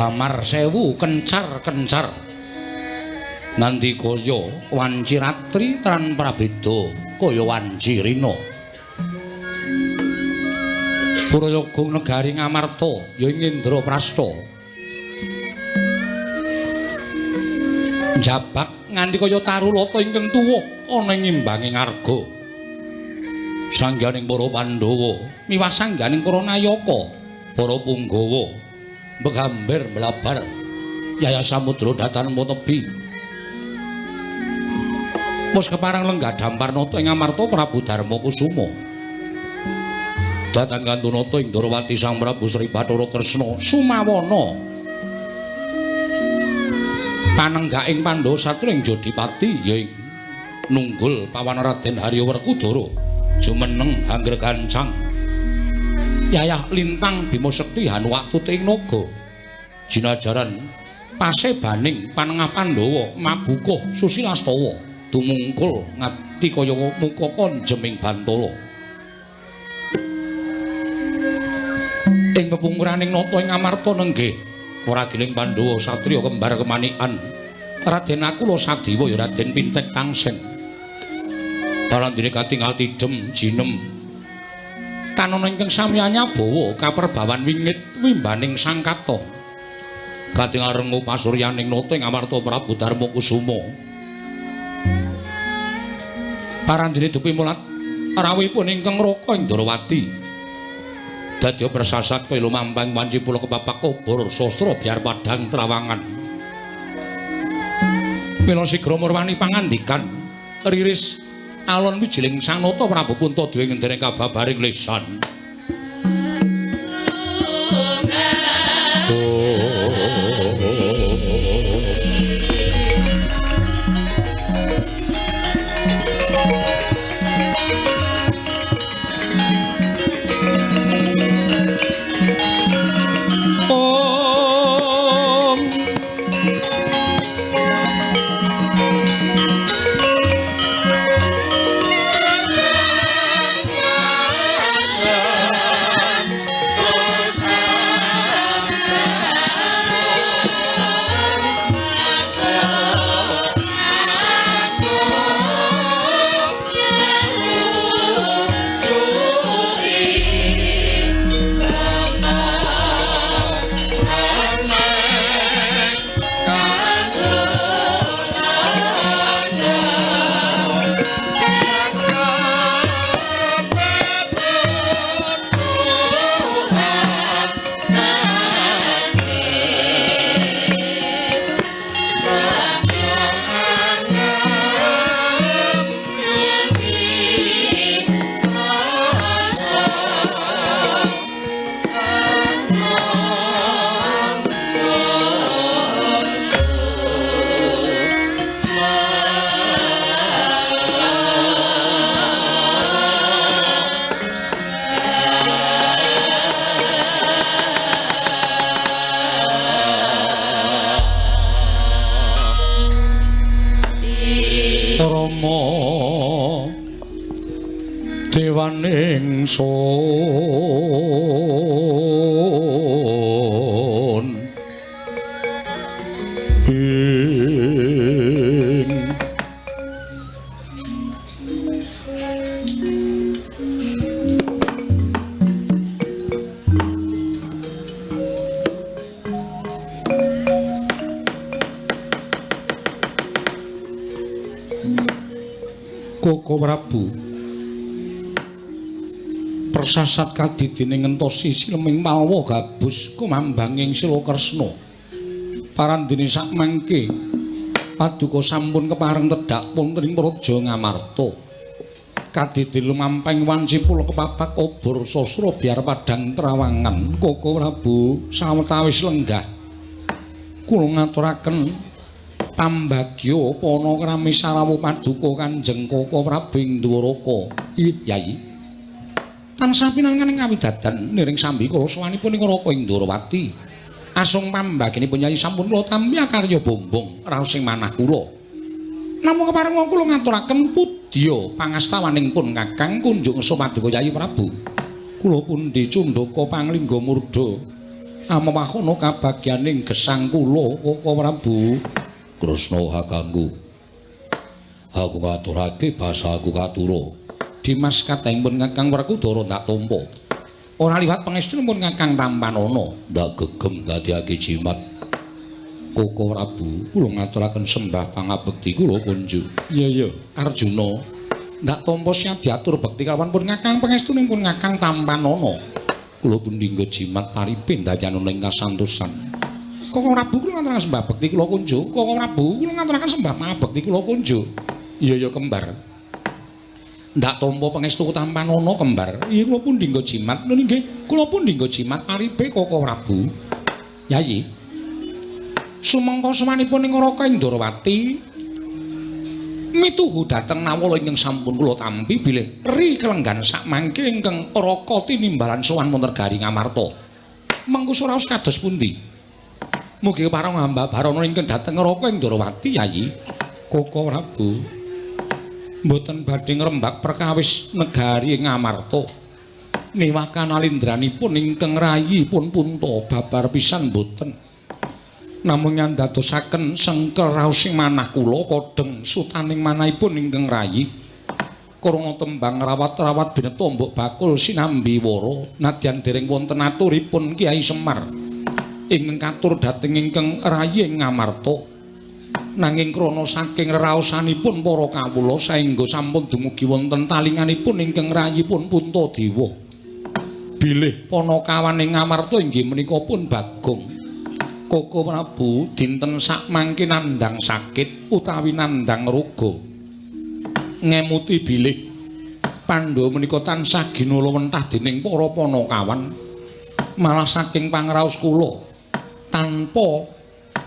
S1: damar sewu kencar-kencar nganti kaya wanci ratri tan prabeda kaya wanci rina Purayaga negari Ngamarta ya ing Indraprastha jabak nganti kaya tarulata ingkang tuwa ana ing imbanging arga sangganing para Pandhawa miwah sangganing para Nayaka para Punggawa mbegamber mlabar yaya samudra datan motebi wis keparang lenggah dampar nata ing Amarta Prabu Darma Kusuma datan kantunata ing Ndrawati Sang Prabu Sri Bathara Kresna Sumawana panenggaking Pandhawa satru ing Jodipati ya ing nunggul pawan Raden Haryawerkudara jumeneng Anggregancang Yayah Lintang Bima Sekti Hanuwaktuting Naga jinajaran pasebaning panengah Pandhawa mabukuh Susilastawa tumungkul ngati kaya muka konjeming Bantala ing pepungkuraning nata ing Amarta nenggih waragining Pandhawa satriya kembar kemanikan Raden Nakula Sadewa ya Raden Pintek Tangsen parandene katingal tidhem jinem tanana ingkang samyanya bawa kaperbawan wingit wimbaning sang katong katingal rengu pasuryaning nata ing Amarta Prabu Darma Kusuma parandene dupi mulat rawuhipun ingkang raka ing Ndrawati dadya persasat kaya lumampang wanci pula kepapak obor sastra biar padhang trawangan mila sigra murwani pangandikan riris alon wijiling sang nata Prabu Puntadewa ngendhene kababaring lisan dewaning sun Koko Prabu persasat kadidine ngentosi sileming mawa gabus kumambanging Sila Kresna parandene sakmangke paduka sampun kepareng tedhak wonten ing Praja Ngamarta kadidhe lumamping wanci pula kepapak obor sastra biar padhang trawangan Koko Prabu sawetawis lenggah kula ngaturaken pambagya pana krami sarawuh paduka Kanjeng Koko Prabu ing Dwaraka Yai tansah pinanganing kawidadan niring sambi kula sawanipun ing Raka ing Ndrawati asung pambagenipun Yai sampun kula tampi karya bombong raos ing manah kula namung kepareng kula ngaturaken pudya pangastawaningipun Kakang kunjung sapaduka Yai Prabu kula pundi cundaka panglingga murda Amawakono kabagyaning gesang kula Koko Prabu.
S2: Krishna kakangku. Aku ngaturake basa aku katura.
S1: Dimas katengipun Kakang Werkudara ndak tampa. Ora liwat pangestunipun Kakang Tampanana
S2: Ndak gegem dadiake jimat.
S1: Koko Prabu, kula ngaturaken sembah pangabekti kula kunjuk. Iya, Arjuna. Ndak tampa siap diatur bekti kalawan pun Kakang pangestunipun Kakang Tampanana. Kula pun dinggo jimat paripin dayanana ing kasantosan. Koko Prabu kula ngaturaken sembah bekti kula kunjuk. Koko Prabu kula ngaturaken sembah pangabekti kula kunjuk. Iya kembar. Ndak tampa pangestu Tampanana kembar. Iya kula pun dinggo jimat. Lho nggih, kula pun dinggo jimat paripe Koko Prabu. Yayi. Sumangka sawanipun ing Raka Indrawati mituhu dhateng nawala ingkang sampun kula tampi bilih ri kelenggan sakmangke ingkang Raka tinimbalan sowan Montergari Ngamarta. Mengko suraos kados pundi? Mugi parang hamba barana ingkang dhateng Raka Indrawati Yayi. Koko Prabu mboten badhe ngrembak perkawis negari Ngamarta. Niwah kanalindranipun ingkang rayi pun punta babar pisan mboten. Namung nyandadosaken sengkel raosing manah kula kodheng sutaning manahipun ingkang rayi. Krana tembang rawat-rawat bineta mbok bakul sinambi wara nadyan dereng wonten aturipun Kyai Semar ingkang katur dhateng ingkang rayi ing Ngamarta. Nanging krana saking reraosanipun para kawula saengga sampun dumugi wonten talinganipun ingkang rayi pun Puntadewa. Bilih Panakawan ing Ngamarta inggih menika pun Bagong. Koko Prabu dinten sakmangke nandhang sakit utawi nandhang raga. Ngemuti bilih Pandhawa menika tansah ginala wentah dening para Panakawan. Malah saking pangraos kula tanpa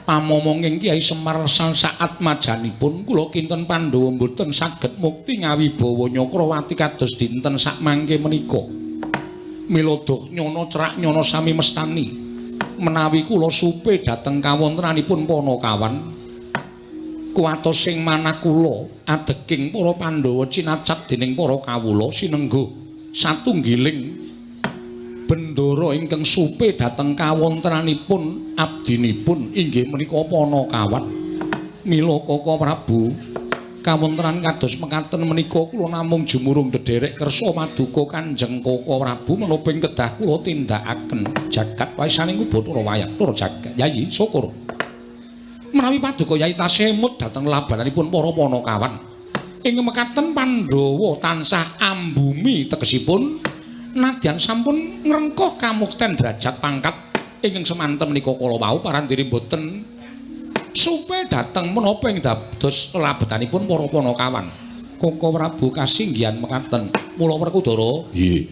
S1: pamomonging Kyai Semar saat majanipun kula kinten Pandhawa mboten saged mukti ngawibawa Nyakrawati kados dinten sakmangke menika. Mila duh nyana cerak nyana sami mestani. Menawi kula supe dhateng kawontenanipun Panakawan kuwatos sing manah kula adeging para Pandhawa cinacap dening para kawula sinengguh satunggiling bendara ingkang supe dhateng kawontenanipun abdinipun inggih menika Panakawan. Mila Koko Prabu kawontenan kados mekaten menika kula namung jumurung dederek kersa maduka Kanjeng Koko Prabu menoping kedah kula tindakaken jagat waisaning Bathara Wayah tur jagat. Yayi syukur. Menawi paduka Yayi tasih emut dhateng labananipun para Panakawan. Ing mekaten Pandhawa tansah ambumi tegesipun nadyan sampun ngrengkuh kamukten derajat pangkat ingkang semanten menika kala wau parandiri boten supe dhateng menapa ing dados labetanipun para Panakawan. Koko Prabu kasinggihan mekaten. Mula Werkudara,
S2: Nggih.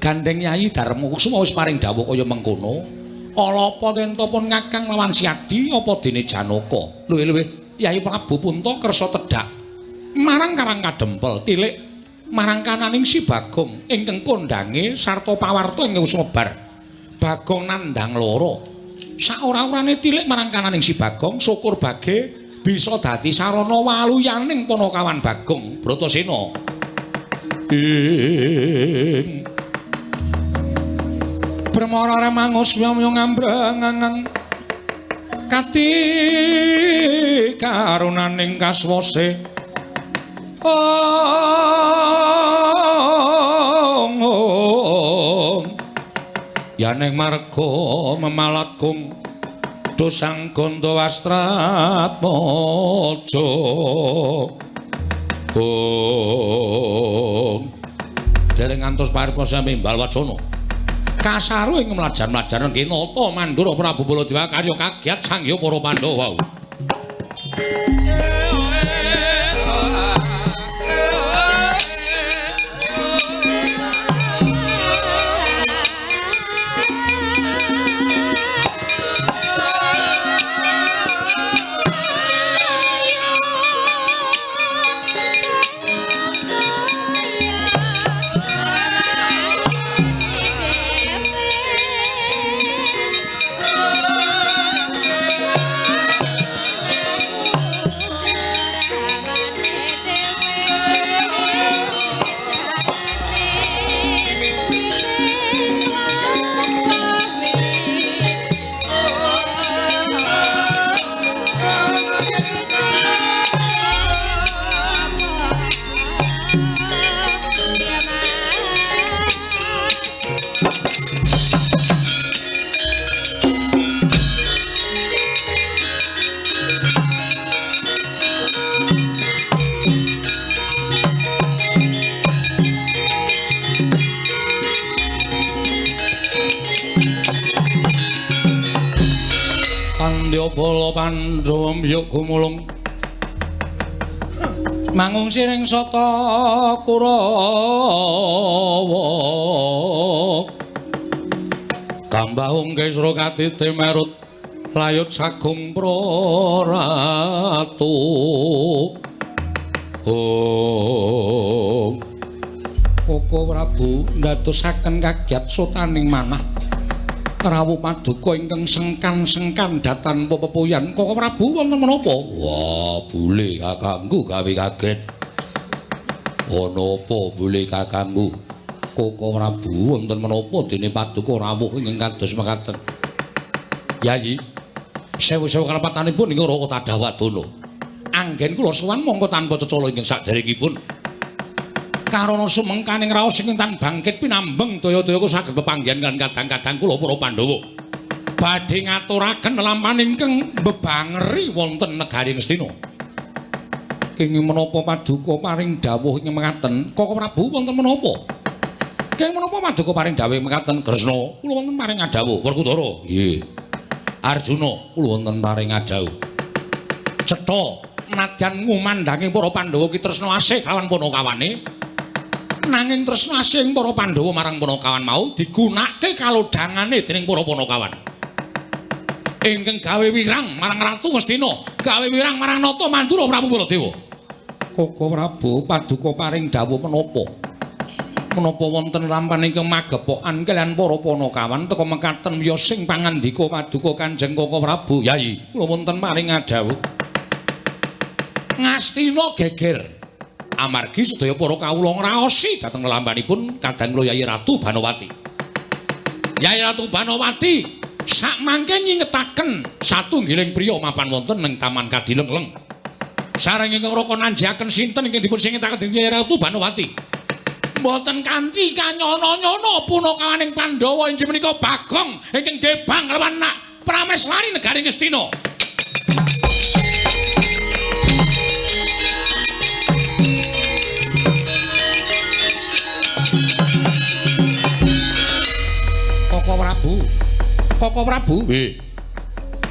S1: Gandeng Yayi Darmakusuma wis paring dawuh kaya mengkono. Ala apa tentapun Kakang lawan Siadi apa dene Janaka. Luwih-luwih Yayi Prabu Punta kersa tedhak marang Karang Kadempel tilik marang kananing Si Bagong ingkang kondange sarta pawarta ingkang sumebar. Bagong nandhang lara. Saora-orane tilik marang kananing Si Bagong syukur bage bisa dadi sarana waluyaning Panakawan Bagong Bratasena. Ing Bremara remangus wiyung ngambrangangan kati karunaning kaswase Yaneng marga memalatgung dosang gondo wastrat mojo dereng ngantos paripasa mimbal wacana kasaru ing mlajar-mlajaran kinata Mandura Prabu Baladewa karya kagiat sangya para Pandhawa.
S3: bala Pandhawa yuk gumulung mangung siring sata Kurawa Gambahung Kesra Katiti merut layut sagung praratu Koko Prabu ndadosaken kagyat sotaning manah rawuh paduka ingkang sengkan-sengkan datan pepepoyan Koko Prabu wonten menapa?
S2: Wah, bule kakangku gawe kaget. Ana apa bule kakangku?
S3: Koko Prabu wonten menapa dene paduka rawuh ingkang kados mekaten? Yayi, sewu-sewu kalepatanipun ing Raka Tadawadana. Anggen kula sowan mongko tanpa cecala ingkang saderengipun. Karana sumengkaning raos ingkang tan bangkit pinambeng daya-daya kula saged pepanggihan kan kadang-kadang kula para Pandhawa. Badhe ngaturaken lelampahan ingkang bebangeri wonten negari Ngastina. Kenging menapa paduka paring dawuh ing mekaten? Koko Prabu wonten menapa? Kenging menapa paduka paring dawuh mekaten? Kresna, kula wonten paring dawuh. Werkudara.
S2: Nggih.
S3: Arjuna, kula wonten paring dawuh. Cetha nadyan ngumandhangi para Pandhawa ki tresna asih kawan punakawane. Nanging tresna asih para Pandhawa marang punakawan mau digunakake kalodhangane dening para punakawan. Ingkang gawe wirang marang Ratu Ngastina, gawe wirang marang Nata Mandura Prabu Baladewa. Koko Prabu paduka paring dawuh menapa? Menapa wonten lampahan ingkang magepokan kaliyan para punakawan teka mekaten wiyosing pangandika paduka Kanjeng Koko Prabu? Yayi, kula wonten paring dawuh. Ngastina geger amargi sedaya para kawula ngraosi dhateng lelampanipun kadang kula Yayi Ratu Banowati. Yayi Ratu Banowati sakmangke nyingetaken satunggiling priya mapan wonten ing Taman Kadilengleng. Sareng ingkang raka nanjaken sinten ingkang dipun singetaken dening Yayi Ratu Banowati. Mboten kanthi kanyono-nyono punakawaning Pandhawa inggih menika Bagong ingkang gebang kelawan anak Prameswari negari Ngastina. Koko Prabu.
S2: Nggih.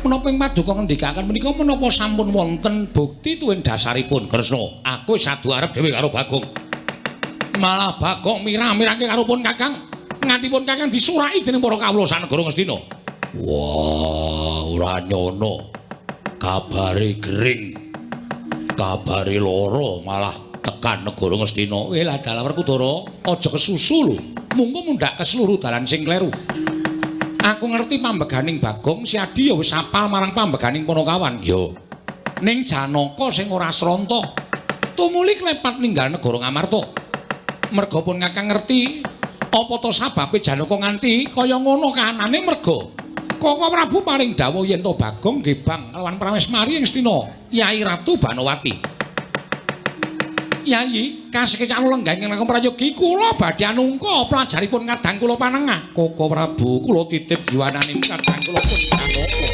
S3: Menapa ing paduka ngendikaken menika menapa sampun wonten bukti tuwin dasaripun? Kresna, aku sadu arep dhewe karo Bagong. Malah Bagong mirah-mirahke karo pun Kakang. Nganti pun Kakang disuraki dening para kawula sanegara Ngastina.
S2: Wah, ora nyono. Kabare gering. Kabare lara malah tekan negara Ngastina.
S3: Lah dalah Werkudara, aja kesusu lho. Mungko mundhak ke seluruh dalan sing kleru. Aku ngerti pambeganing Bagong, si Adi ya wis apal marang pambeganing punakawan.
S2: Yo.
S3: Ning Janaka sing ora sranta, tumuli klepat ninggal negara Ngamarta. Merga pun Kakang ngerti apa to sababe Janaka nganti kaya ngono kahanane merga Koko Prabu paring dawuh yen to Bagong gebang lawan Prameswari ing Astina, Yayi Ratu Banowati. Yayi, kasih lenggah ingkang langkung prayogi kula badhe anungka pelajaripun kadang kula panengah. Koko Prabu kula titip juwananing kadang kula pun sanapa.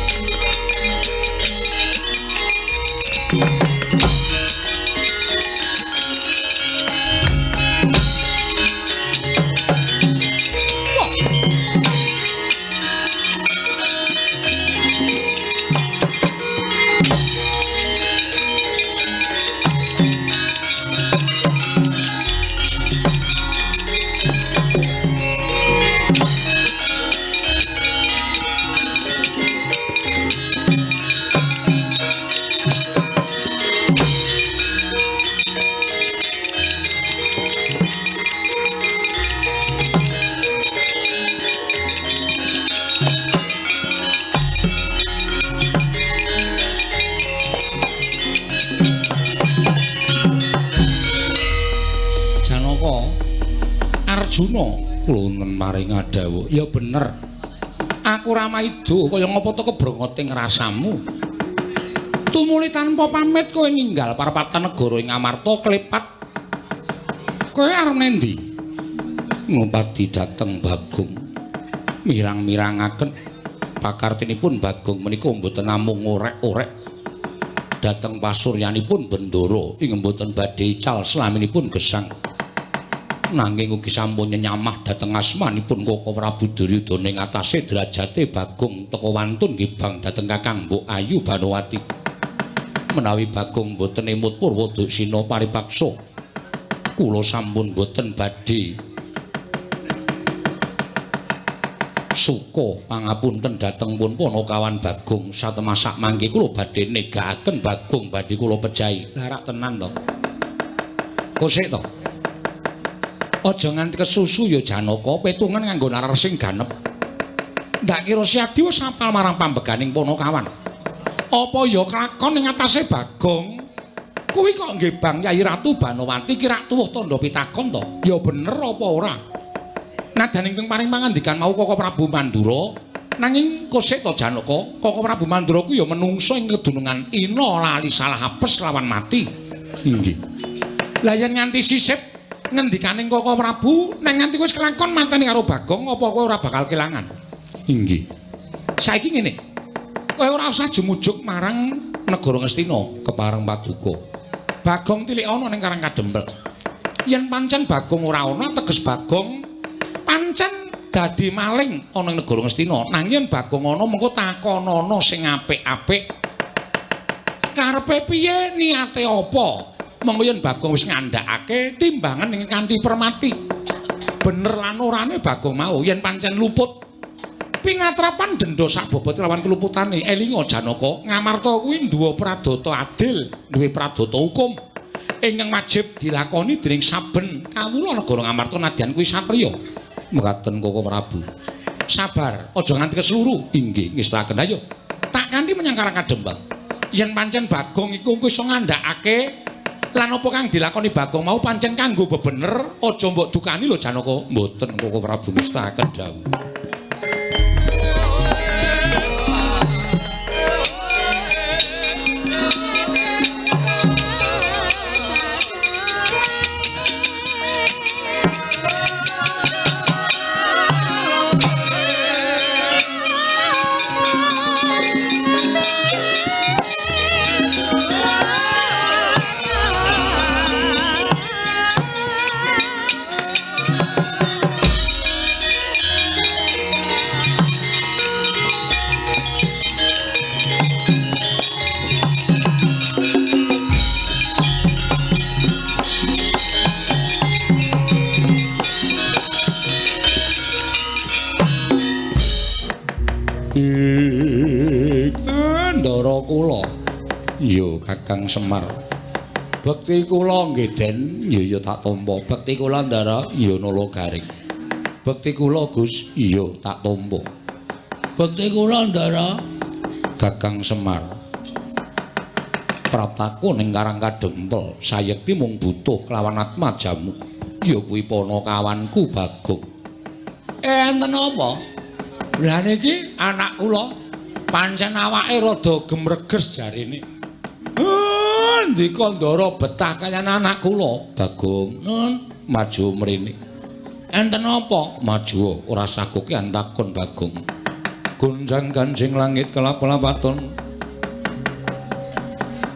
S3: Arjuna kula wonten maring dawuh. Ya bener. Aku Ramaido kaya ngapa to kebrongoting rasamu. Tumuli tanpa pamit kowe ninggal parapatan negara ing Amarta klepat. Kowe arep nendi? Ngupati dhateng Bagong. Mirang-mirangaken pakartinipun Bagong menika mboten namung orek-orek. Dhateng pasuryanipun Bendara ing mboten badhe ical slaminipun gesang.
S1: nanging ugi sampun nyenyamah dhateng asmanipun Koko Prabu Duryudana ing atase derajate Bagong teka wantun gibang dhateng Kakang Mbok Ayu Banowati. Menawi Bagong boten emut Purwodaksina paripaksa, kula sampun boten badhe suka pangapunten dhateng pun Panakawan Bagong. Satemasak mangke kula badhe negakaken Bagong badhe kula pejahi. Larak tenan to. Kosek to. Aja nganti kesusu ya Janaka, petungan nganggo narar sing ganep. Ndak kira Siadi wis apal marang pambeganing Panakawan. Apa ya kelakon ing atase Bagong? Kuwi kok nggih Bang Yayi Ratu Banowati kira tuwuh tandha pitakon to? Ya bener apa ora? Nadan ingkang paring pangandikan mau Koko Prabu Mandura, nanging kosek to Janaka, Koko Prabu Mandura ku ya menungso ing kedunungan ina lali salah apes lawan mati. Inggih. Lah yen nganti sisip ngendikaning Koko Prabu nek nganti wis kelakon mateni karo Bagong apa kowe ora bakal kelangan? Inggih. Saiki ngene. Kowe ora usah jumujuk marang negara Ngastina kepareng paduka. Bagong tilik ana ning Karang Kadempel. Yen pancen Bagong ora ana teges Bagong pancen dadi maling ana ing negara Ngastina. Nanging yen Bagong ana mengko takonana sing apik-apik. Karepe piye niate apa? Mengko yen Bagong wis ngandhakake timbangan ing kanthi permati. Bener lan orane Bagong mau yen pancen luput pinatrapan denda sak bobot lawan keluputane. Elinga Janaka, Ngamarta kuwi duwe pradata adil, duwe pradata hukum ingkang wajib dilakoni dening saben kawula negara Ngamarta nadyan kuwi satriya. Mekaten Koko Prabu. Sabar, aja nganti kesluru. Inggih, ngestakaken ayo. Tak kanthi menyang Karang Kadempel. Yen pancen Bagong iku iso ngandhakake lan apa kang dilakoni Bagong mau pancen kanggo bebener, aja mbok dukani lho Janaka. Mboten Koko Prabu ngestakaken dawuh. Ndara kula ya Kakang Semar, bekti kula nggih Den ya tak tampa. Bekti kula Ndara ya nala garing. Bekti kula Gus ya tak tampa. Bekti kula Ndara Kakang Semar praptaku ning Karang Kadempel sayekti mung butuh kelawan atma jamu ya kuwi Panakawanku Bagong. Enten apa? Lah niki anak kula pancen awake rada gemreges jarine. Ndika Ndara betah kaliyan anak kula Bagong. Nun maju mrene. Enten apa? Maju ora saguke antakon Bagong. Gunjang kancing langit kelap-kelapaton.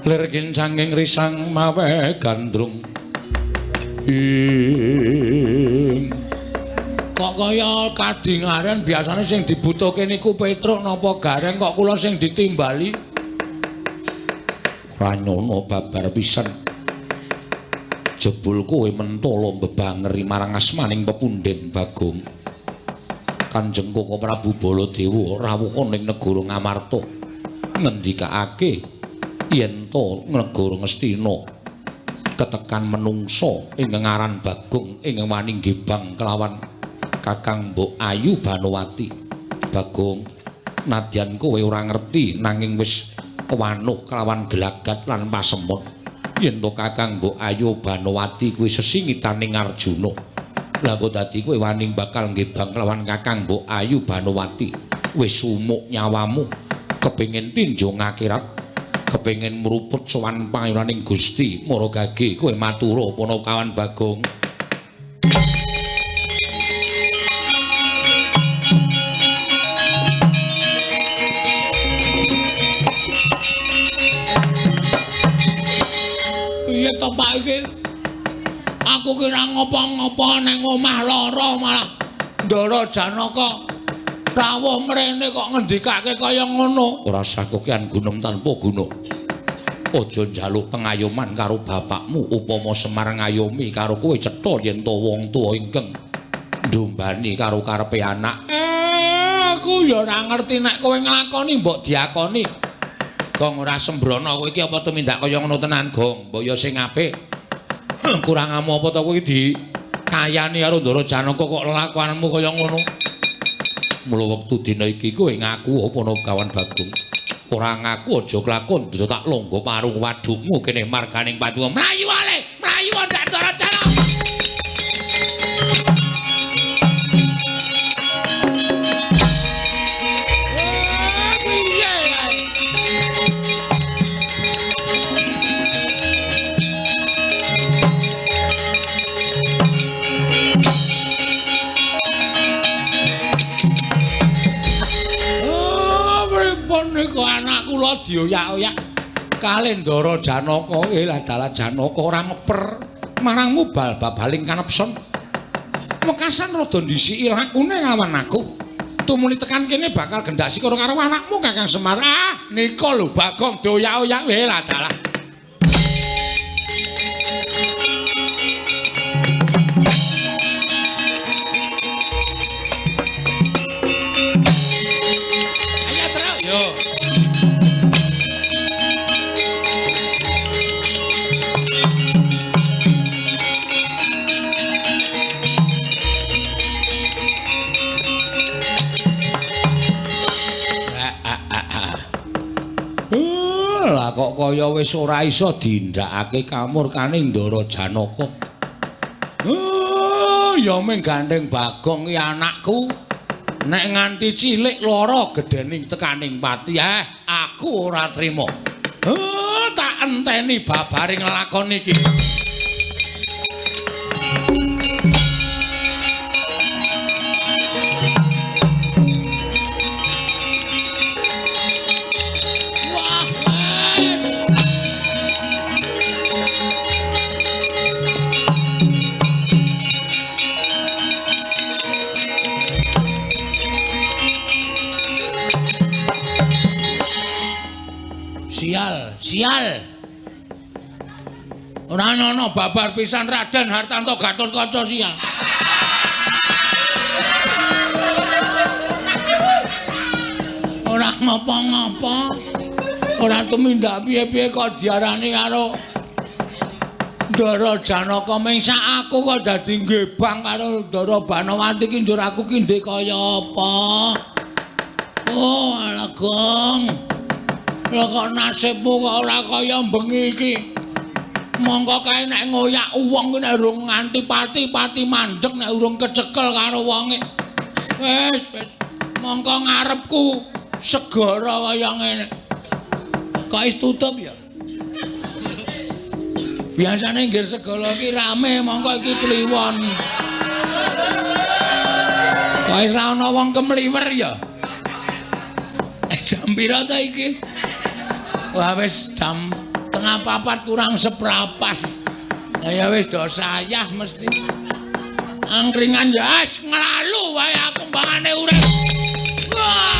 S1: Lir kincanging risang mawe gandrung. Kok kaya kadingaren biasane sing dibutuhke niku Petruk napa Gareng kok kula sing ditimbali. Ora nyono babar pisan. Jebul kowe mentala mbebangeri marang asmaning pepunden Bagong. Kanjeng Koko Prabu Baladewa rawuh ning negara Ngamarta ngendikake yen to negara Ngastina ketekan menungso ingkang aran Bagong ingkang wani nggibang kelawan Kakang Mbok Ayu Banowati. Bagong, nadyan kowe ora ngerti nanging wis wanuh kelawan gelagat lan pasemon yen to Kakang Mbok Ayu Banowati kuwi sesingitaning Arjuna. Lah kok dadi kowe wani bakal nggibang kelawan Kakang Mbok Ayu Banowati. Wis sumuk nyawamu kepengin tinjo ngakhirat, kepengin mruput sowan pangayunaning Gusti Maragage. Kowe matura Panakawan Bagong. Piye to Pak iki?
S2: Aku kira ngopo-ngopo nang omah lara malah Ndara Janaka rawuh mrene kok ngendikake kaya ngono. Ora sakokean gunung tanpa guna. Aja njaluk pengayoman karo bapakmu upama Semar ngayomi karo kowe cetha yen to wong tuwa ingkang ndombani karo karepe anak. Aku ya ora ngerti nek kowe nglakoni mbok diakoni. Gong ora sembrono kowe iki apa tumindak kaya ngono tenan, Gong? Mbok ya sing apik. Kurang amu apa to kowe dikayani karo Ndara Janaka kok lakonanmu kaya ngono. Mula wektu dina iki kowe ngaku apa ana kawan Bagong. Ora ngaku aja kelakon dadi tak longgo parung wadukmu kene marganing patuwa. Mlayu ale, mlayu ndak Ndara Janaka. Niku anak kula dioyak-oyak kalih Ndara Janaka. Lah dalah Janaka ora meper marangmu bal-baling kanepson. Mekasan rada ndhisiki lakune ngawan aku. Tumuli tekan kene bakal gendak sikara karo anakmu Kakang Semar. Ah, nika lho Bagong dioyak-oyak lah dalah. Kok kaya wis ora iso dindakake kamurkaning Ndara Janaka. Ya mung gandeng Bagong ki anakku. Nek nganti cilik lara gedening tekaning pati, aku ora trima. Tak enteni babaring lakon iki. Sial. Ora ana babar pisan Raden Hartanto Gatotkaca sial. Ora ngapa-ngapa. Ora tumindak piye-piye kok diarani karo Ndara Janaka mengsak aku kok dadi ngebang karo Ndara Banawati ki njur aku ki ndek kaya apa. Oh, ala Gong. Lha kok nasibmu kok ora kaya bengi iki. Mongko kae nek ngoyak wong ki nek urung nganti pati mandeg nek urung kecekel karo wonge. Wis. Mongko ngarepku segara kaya ngene. Kok wis tutup ya? Biasane nggih segala iki rame, mongko iki kliwon. Kok wis ra ana wong kemliwer ya? Jam pira ta iki? Wah wis jam 3:04 kurang seprapat. Ya wis do sayah mesti. Angkringan ya wis nglalu wae aku mbangane urip. Wah!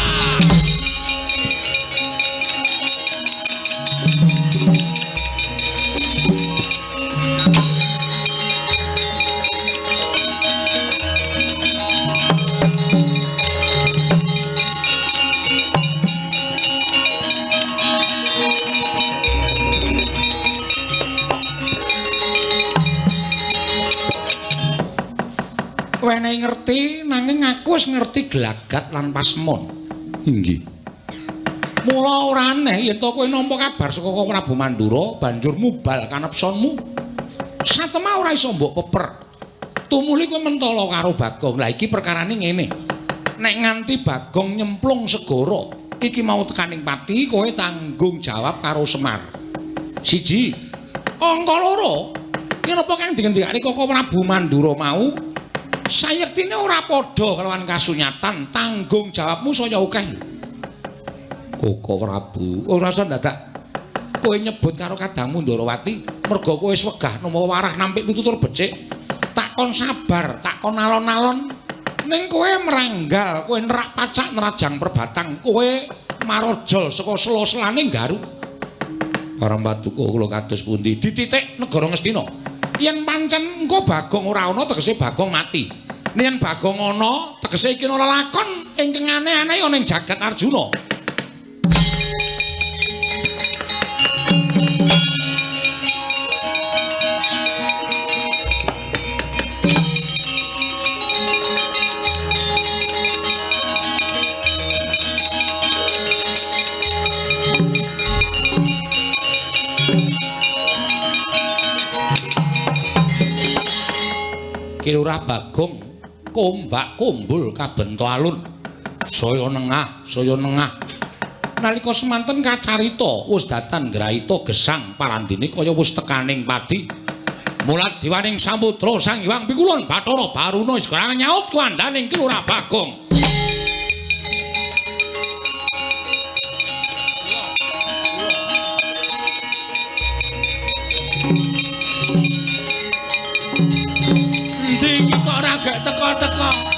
S2: Wene ngerti nanging aku wis ngerti gelagat lan pasmon. Inggih. Mula ora aneh yen to kowe nampa kabar saka Prabu Mandura banjur mubal kanepsonmu. Satema ora iso mbok peper. Tumuli kowe mentala karo Bagong. Lah iki perkarane ngene. Nek nganti Bagong nyemplung segara, iki mau tekaning pati kowe tanggung jawab karo Semar. Siji. Angka loro. Yen apa kang dingendikake Koko Prabu Mandura mau sayektine ora padha kelawan kasunyatan, tanggung jawabmu saya akeh. Koko Prabu ora usah dadak
S1: kowe nyebut karo kadangmu Ndarawati merga kowe wis wegah nama warah nampik pitutur becik takon sabar takon alon-alon ning kowe meranggal kowe nerak pacak nerajang perbatang kowe marojol saka sela-selane Garut barang batuku kula kados pundi dititik negara Ngastina yen pancen engko Bagong ora ana tegese Bagong mati yen Bagong ana tegese iki ora lakon ingkang aneh-aneh ana ing jagat Arjuna. Kilurah Bagong kombak kumbul kabento alun saya nengah nalika semanten kacarita wis datan grahita gesang parandene kaya wis tekaning padi mulat diwaning samudra Sang Hyang Pikulun Bathara Baruna segera nyaut kuandaning Kilurah Bagong. Gak teko-teko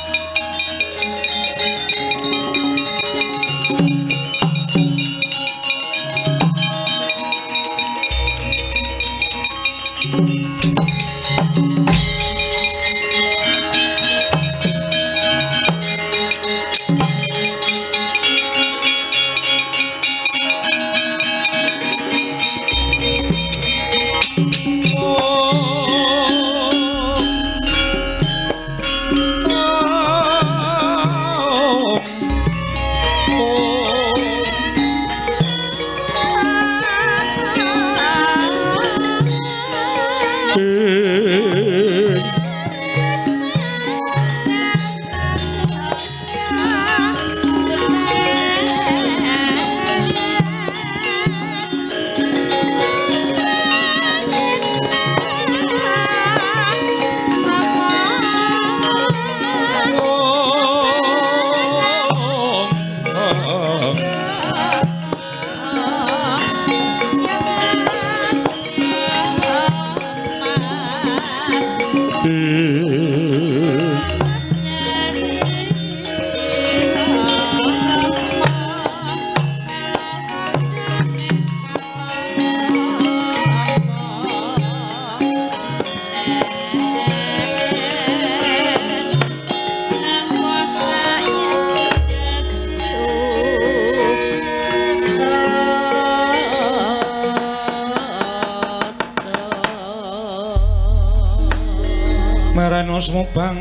S1: Sumubang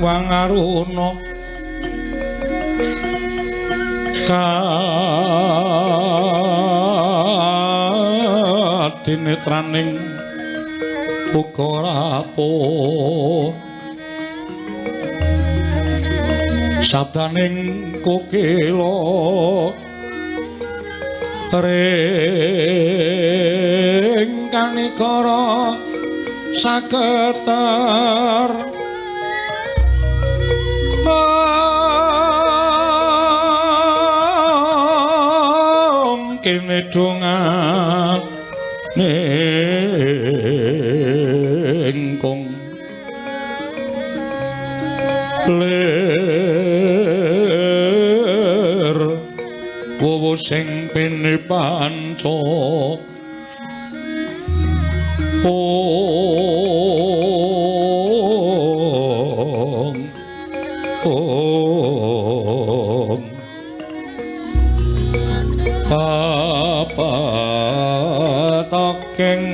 S1: Wangaruna kadinetraning uga rapuh sabdaning kokila ring kanikara saketer kene dongane engkong ler wowo sing pene panca Keng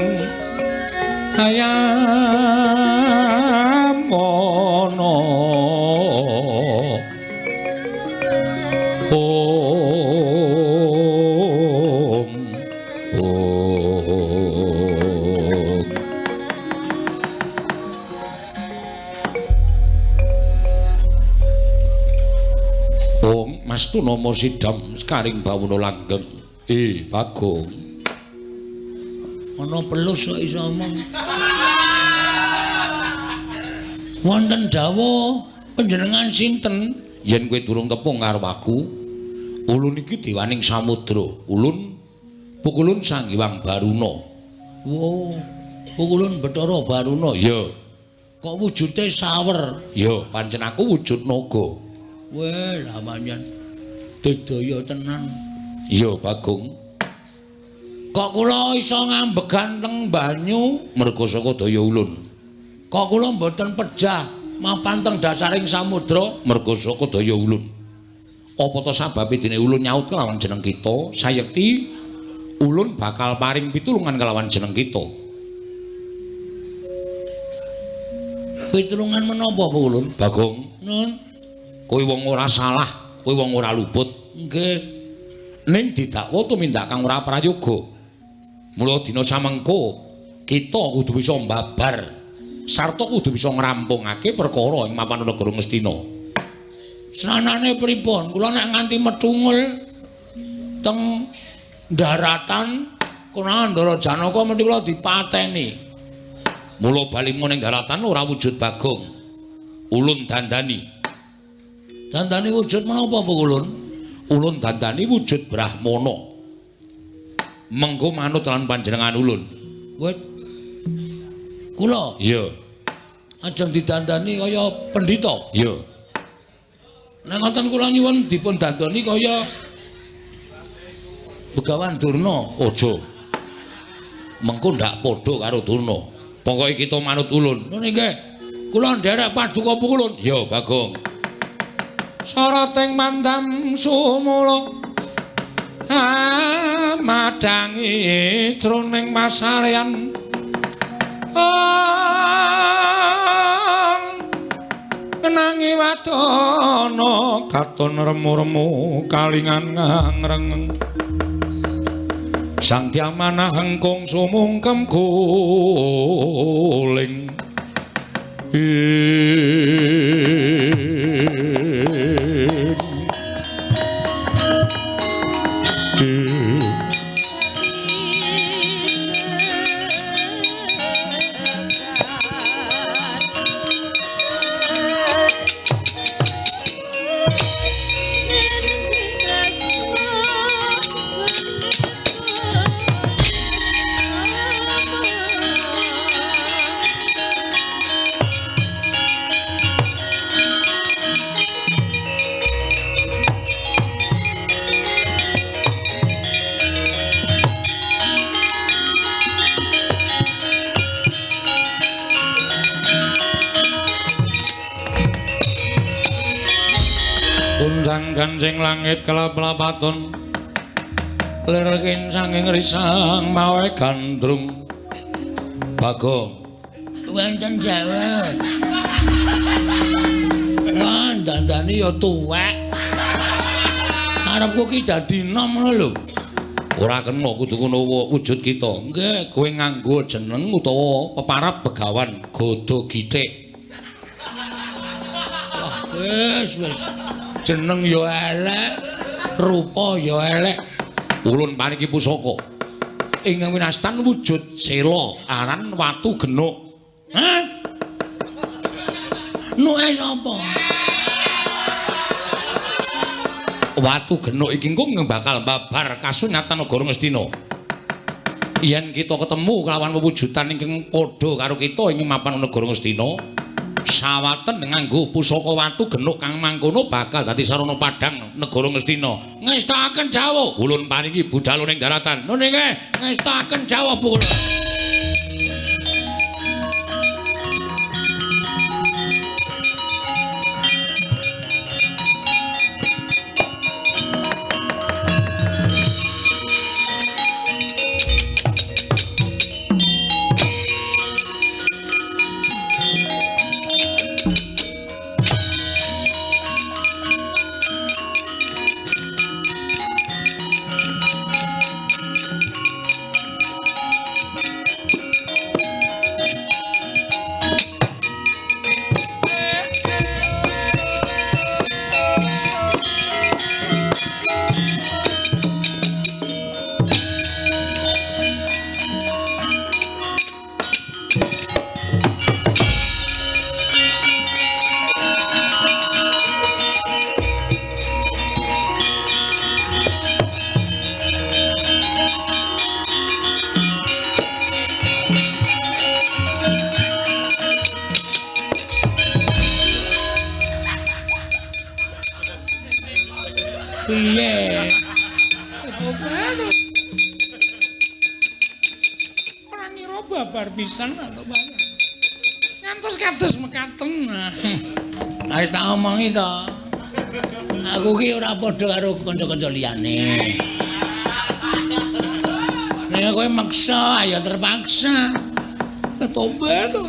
S1: ayam mono Om Mastu Nomo Sidam Skaring Bawuna Langgeng Bagong
S2: ana pelus kok iso omong. Wonten dawuh panjenengan sinten?
S1: Yen kowe durung tepung karo aku, ulun iki diwaning samudra. Ulun Pukulun Sang Hyang Baruna.
S2: Wo, pukulun Bathara Baruna.
S1: Ya.
S2: Kok wujude sawer?
S1: Ya, pancen aku wujud naga.
S2: Weh, lah pancen digdaya tenan.
S1: Ya, Bagong.
S2: Kok kula iso ngambegan teng banyu?
S1: Merga saka daya ulun.
S2: Kok kula mboten pejah mapan teng dasaring samudra?
S1: Merga saka daya ulun. Apa to sababe dene ulun nyaut kelawan jeneng kita, sayekti ulun bakal paring pitulungan kelawan jeneng kita.
S2: Pitulungan menapa Po ulun?
S1: Bagong,
S2: Nun,
S1: kowe wong ora salah, kowe wong ora luput.
S2: nggih.
S1: Ning didakwa tumindak kang ora prayoga. Mula dina samengko kita kudu bisa mbabar sarta kudu bisa ngrampungake perkara ing mapan negara Ngastina.
S2: Sanane pripun? Kula nek nganti metungul teng daratan Kunandara Janaka mesti kula dipateni.
S1: Mula bali ning daratan ora wujud Bagong. Ulun dandani.
S2: Dandani wujud menapa Po ulun?
S1: Ulun dandani wujud Brahmana. Mengko manut lan panjenengan ulun.
S2: Wet. Kula
S1: Iya,
S2: ajeng didandani kaya pendhita.
S1: iya.
S2: Nek ngoten kula nyuwun dipun dandani kaya Begawan Durna.
S1: Aja. Mengko ndak padha karo Durna. Pokoke kita manut ulun.
S2: Ngono nggih. Kula nderek paduka Po ulun.
S1: Ya, Bagong. Sarating mandam sumula madangi jroning pasarean kenangi wadana katon remu-remu kalingan ngangreng sang diamanah hengkung sumungkem guling Undang kancing langit kelap-lapaton lerkin sanging risang mawe gandrung Bagong
S2: Wonten Jawa. Wah, dandani ya tuwek. Arepku ki dadi nom ngono lho.
S1: ora kena kudu ngono wujud kita.
S2: Nggih,
S1: Kowe nganggo jeneng utawa peparab Begawan Godo Gitik.
S2: wis. Jeneng ya elek, rupa ya elek.
S1: Ulun paniki pusaka. Ing winastan wujud sela aran watu genuk.
S2: Hah? Nuke sapa?
S1: Watu genuk iki engko bakal mbabar kasunyatan negara Ngastina. Yen kita ketemu kelawan wewujudan ingkang padha karo kita ing mapan negara Ngastina, sawaten nganggo pusaka watu genuk kang mangkono bakal dadi sarana padhang negara Ngastina.
S2: Ngestakaken Jawa.
S1: Ulun paniki budal ning daratan.
S2: Nun nggih, ngestakaken Jawa Bu. Piye?
S3: Ora ngira babar pisan to, Pak. Ngantos kados mekaten.
S2: Wis tak omongi to. Aku ki ora padha karo kanca-kanca liyane. Nek kowe maksa, ya terpaksa.
S3: Tobat to.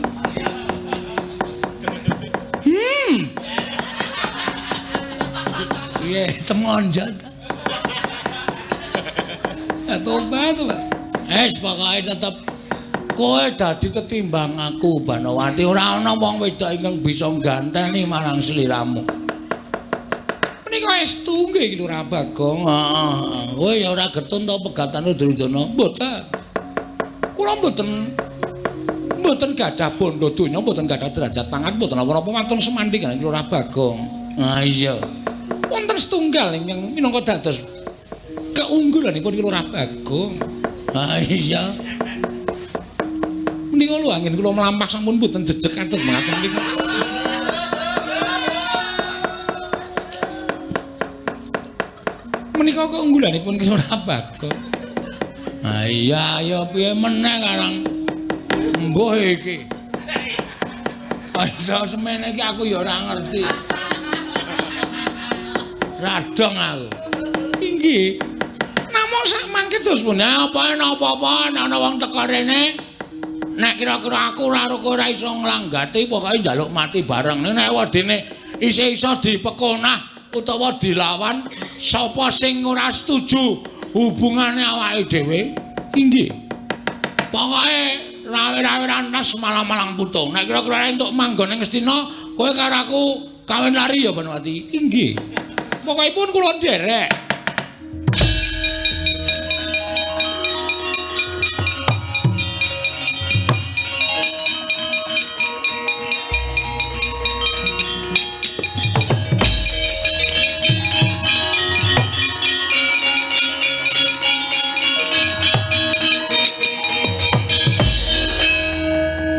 S2: Piye temonjot.
S3: Tobat to, Pak.
S2: Pokoke tetep kowe dadi ketimbang aku Banowati, ora ana wong wedok ingkang bisa ngganteni marang sliramu.
S3: Menika estu nggih iki Lurah Bagong.
S2: Heeh, kowe ya ora getun to pegatane Duryudana?
S3: Mboten. Kula mboten gadah bondo donya, mboten gadah derajat pangan, mboten apa-apa wantun semandhi kan Lurah Bagong.
S2: Ah iya.
S3: Wonten setunggal ingkang minangka dados keunggulanipun Lurah Bagong.
S2: Ah iya.
S3: Menika lho angin kula mlampah sampun mboten jejeg kados mekaten niku. Menika keunggulanipun Lurah Bagong.
S2: Ah iya, ya piye meneh karang mbuh iki. Iso semene iki aku ya ora ngerti. Radong aku.
S3: Inggih. Namung sak mangke dos pun
S2: Apa napa-apa ana wong teko rene. Nek kira-kira aku ora iso nglanggati pokoke njaluk mati bareng. Nek wedine isih iso dipekonah utawa dilawan sapa sing ora setuju hubungane awake dhewe.
S3: inggih.
S2: Pokoke rawe-rawe rantas malang-malang putung. Nek kira-kira entuk manggon ing Ngastina, kowe karo aku kawin lari ya Banowati.
S3: Inggih. Pokokipun kula nderek.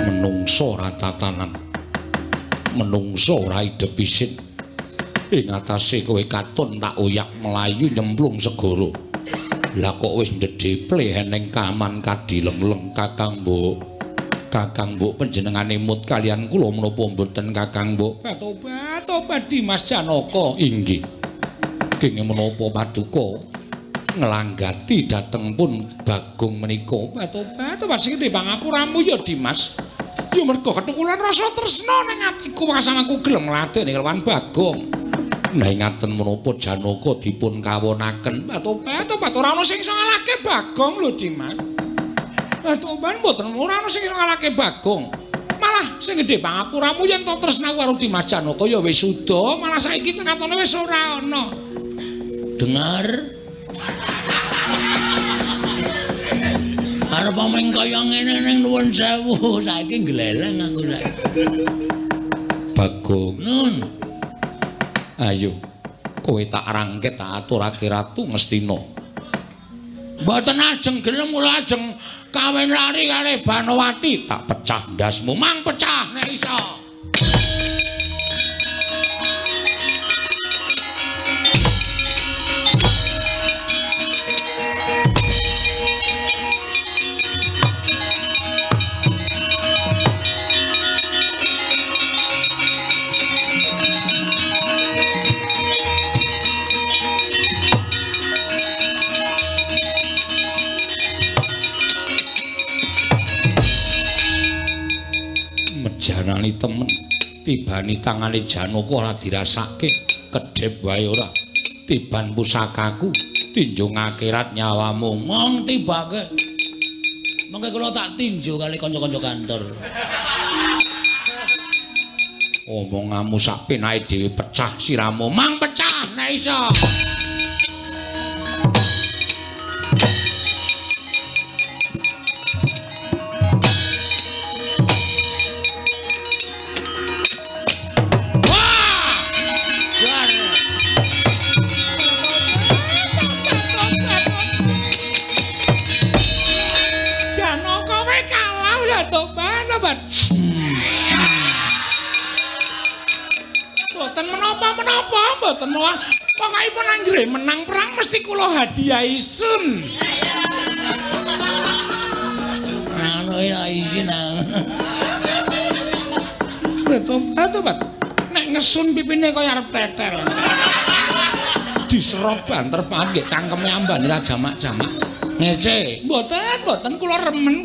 S1: Menungso ora tatanan. Menungso ora idep isin. Ing atase kowe katon tak oyak melayu nyemplung segara. Lah kok wis ndedheple eneng kaman kadileng-leng Kakang Mbok. Kakang Mbok panjenengane mut kalian kula menapa mboten Kakang Mbok?
S3: Tobat Dimas Janaka.
S1: Inggih. Kenging menapa paduka nglanggati dhateng pun Bagong menika.
S3: Tobat sing timbang aku ramu ya Dimas. Ya mergo ketukulan rasa tresna ning atiku pasang aku gelem ngladeni kelawan Bagong.
S1: Nah ngaten menapa Janaka dipun kawonaken.
S3: Tobat ora ana sing iso ngalahke Bagong lho Dimas. Tobat mboten ora ana sing iso ngalahke Bagong. Malah sing gedhe pangapuramu yen to tresnaku karo Dimas Janaka ya wis suda, malah saiki tengatone wis ora ana.
S2: Dengar. Arep omeng kaya ngene ning nuwun sewu, saiki gleleng aku saiki.
S1: Bagong,
S2: Nun,
S1: ayo kowe tak rangket tak aturake Ratu Ngastina.
S2: mboten ajeng gelem kula ajeng kawin lari kali Banowati.
S1: Tak pecah ndasmu.
S2: Mang pecah nek iso.
S1: Mejanani temen tibani tangane Janaka ora dirasake kedhep wae ora tiban pusakaku tinjung akhirat nyawamu
S2: Mong tibake. Mengke kula tak tinju kali kanca-kanca kantor.
S1: omonganmu sak penake dhewe pecah siramu
S2: Mang pecah nek iso.
S3: Janaka kowe kalah ya tobat. Mboten menapa-menapa, mboten
S1: Pokokipun anggere menang perang mesti kula hadiahi sun.
S2: Anu ya izin.
S1: Tobat. Nek ngesun pipine kaya arep tetel. Diserot banter panggih cangkeme ambane ra jamak-jamak.
S2: Ngece.
S1: Mboten kula remen.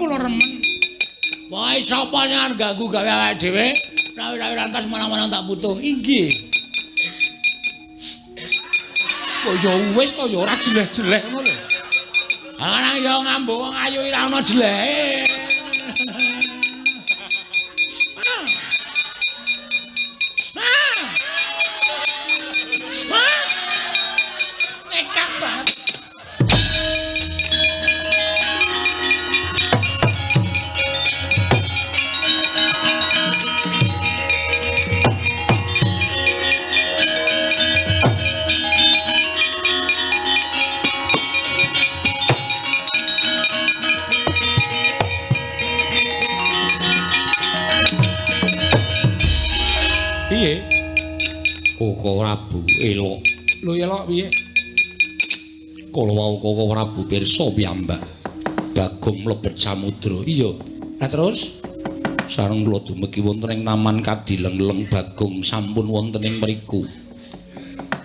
S2: Wae sapa sing ganggu gawe awake dhewe? Rawi-rawi rantas manang-manang tak butuh. Inggih.
S1: Kok ya wis kok ya ora jeleh-jeleh ngono lho.
S2: Ana ya ngambu wong ayu ora ana jelehe.
S1: Nekat banget. Piye?
S2: Koko Prabu elok.
S1: Lho elok piye?
S2: Kala wau Koko Prabu pirsa piyambak. Bagong mlebet samudra. Iya.
S1: Lah terus
S2: Sareng kula dumugi wonten ing taman Kadileng-leng Bagong sampun wonten ing mriku.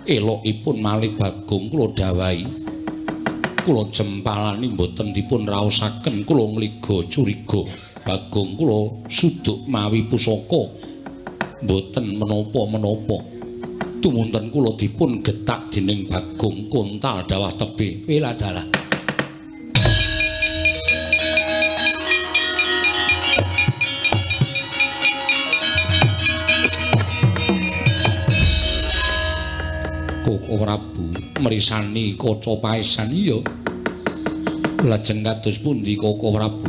S2: Elokipun malih Bagong kula dawahi. Kula jempalani mboten dipun raosaken, kula ngliga curiga. Bagong kula suduk mawi pusaka. Mboten menapa-menapa. Tumunten kula dipun getak dening Bagong kontal dawah tebe.
S1: Wiladalah.
S2: Koko Prabu mrisani kaca paesan iya. Lajeng kados pundi Koko Prabu?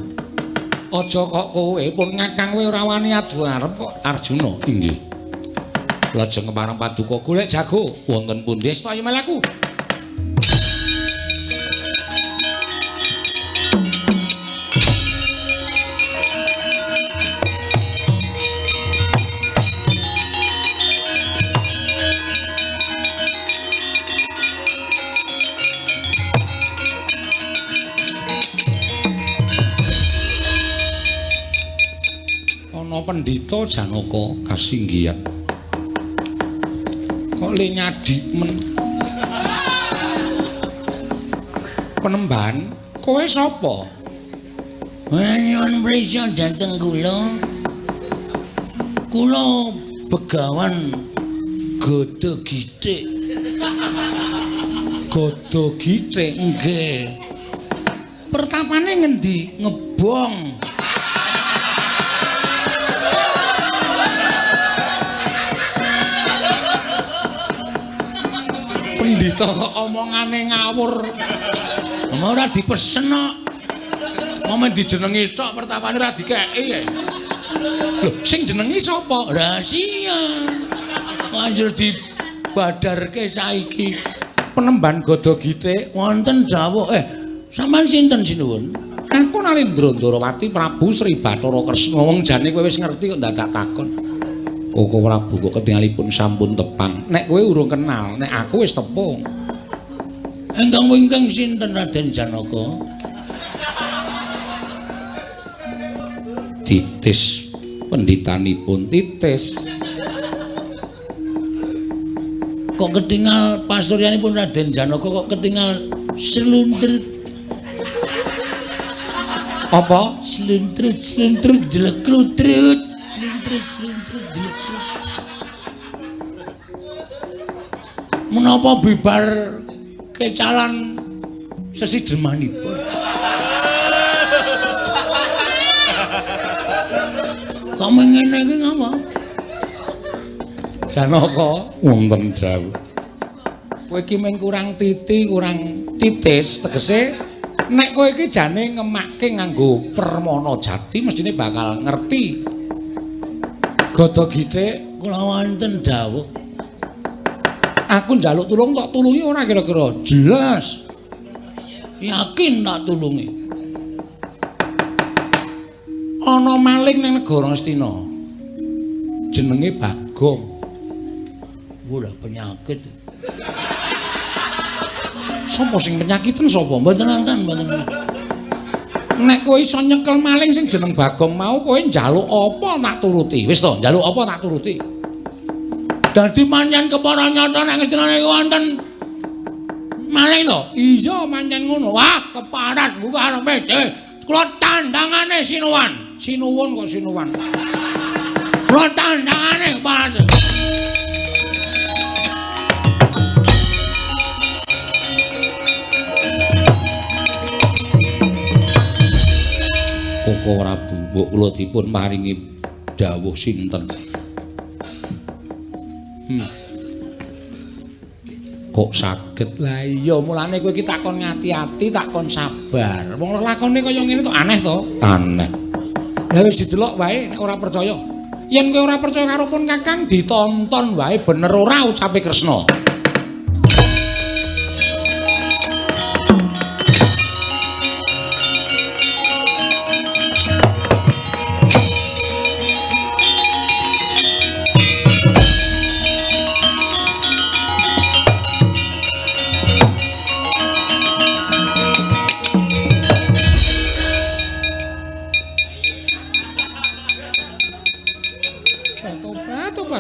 S1: Aja kok kowe pun ngakang kowe ora wani adu arep kok Arjuna.
S2: Inggih.
S1: Lajeng kemareng paduka golek jago
S2: Wonten pundi?
S1: Asta melaku.
S2: Pendhita Janaka kasinggihan.
S1: Kok le nyadi men. Penemban, kowe sapa?
S2: Nyuwun prisa dhateng kula. Kula Begawan Gada Githik.
S1: Gada Githik
S2: Nggih.
S1: Pertapane ngendi?
S2: Ngebong.
S1: Pendhita kok omongane ngawur.
S2: Ora dipesen kok.
S1: Momen dijenengi tok pertapane ora dikeki. Lho, sing jenengi sapa?
S2: Rahasia. Anjur dibadarke saiki.
S1: Penemban Gada Githik
S2: Wonten dawuh sampean sinten sinuwun?
S1: Aku Nalindra Ndarawati Prabu Sri Bathara Kresna. Wong jane kowe wis ngerti kok dadak takon.
S2: Koko Prabu kok ketingalipun sampun tepang.
S1: Nek kowe urung kenal, nek aku wis tepung.
S2: Ingkang wingking sinten Raden Janaka? Titis pendhitanipun Titis. Kok ketingal pasuryanipun Raden Janaka kok ketingal sluntrut.
S1: Apa?
S2: Sluntrut jeleklutrut. Sluntrut jeleklutrut. Menapa bibar kecalan sesidemanipun? Kamu ngene iki ngapa?
S1: Janaka
S2: Wonten dawuh.
S1: kowe iki mung kurang titi, kurang titis, tegese nek kowe iki jane ngemakke nganggo permana jati mestine bakal ngerti. Gada Githik
S2: Kula wonten dawuh.
S1: aku njaluk tulung tak tulungi ora kira-kira?
S2: Jelas. Yakin tak tulungi.
S1: Ana maling ning negara Astina. Jenenge Bagong.
S2: Bola penyakit.
S1: Sapa sing penyakiten sapa?
S2: Mboten wonten, mboten.
S1: Nek kowe iso nyekel maling sing jeneng Bagong mau kowe njaluk apa tak turuti. Wis to, njaluk apa tak turuti.
S2: Dadi pancen kepara nyata nek Ngastina niku wonten maling to?
S1: Iya, pancen ngono.
S2: Wah, keparat ku karepe dhewe. Kula tandangane sinuwan.
S1: Sinuwun kok sinuwan.
S2: Kula tandangane keparat.
S1: Koko Prabu, mbok kula dipun maringi dawuh sinten? Kok saged?
S2: Lah iya, mulane kowe iki takon ngati-ati, takon sabar. Wong lakone kaya ngene to aneh to?
S1: Aneh.
S2: Lah wis didelok wae nek ora percaya.
S1: Yen kowe ora percaya karo pun Kakang, ditonton wae bener ora ucape Kresna.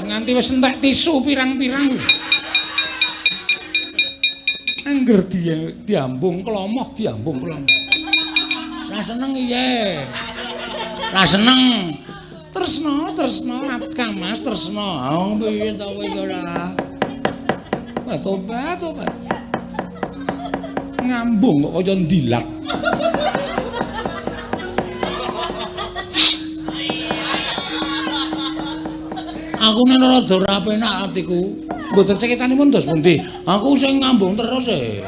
S1: Nganti wis entek tisu pirang-pirang. Angger diambung klomoh, diambung klomoh.
S2: Lah seneng iye. Lah seneng.
S1: Tresna, Kamas tresna.
S2: Oh, piye to kowe ora?
S1: Tobat. Ngambung kok kaya ndilat.
S2: Aku nek rada ora penak atiku.
S1: Mboten sekecanipun dos pundi?
S2: Aku sing ngambung terus e.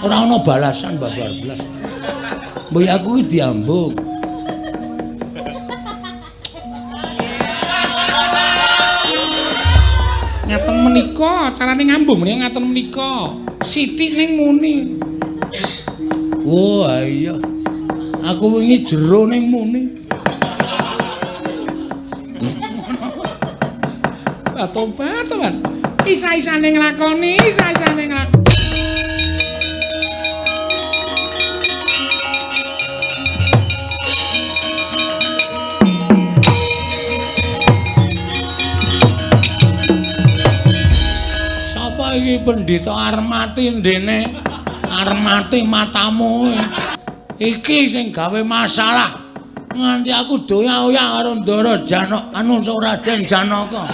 S2: Ora ana balasan babar blas. Mbok aku iki diambung.
S1: Ngaten menika carane ngambung menika ngaten menika. Sithik ning muni.
S2: Oh iya. Aku wingi jero ning muni.
S1: Tobat. Isa-isane nglakoni, isa-isane nglakoni.
S2: Sapa iki pendhita Armati ndene? Armati matamu. Iki sing gawe masalah. Nganti aku doya-oya karo Ndara Raden Janaka.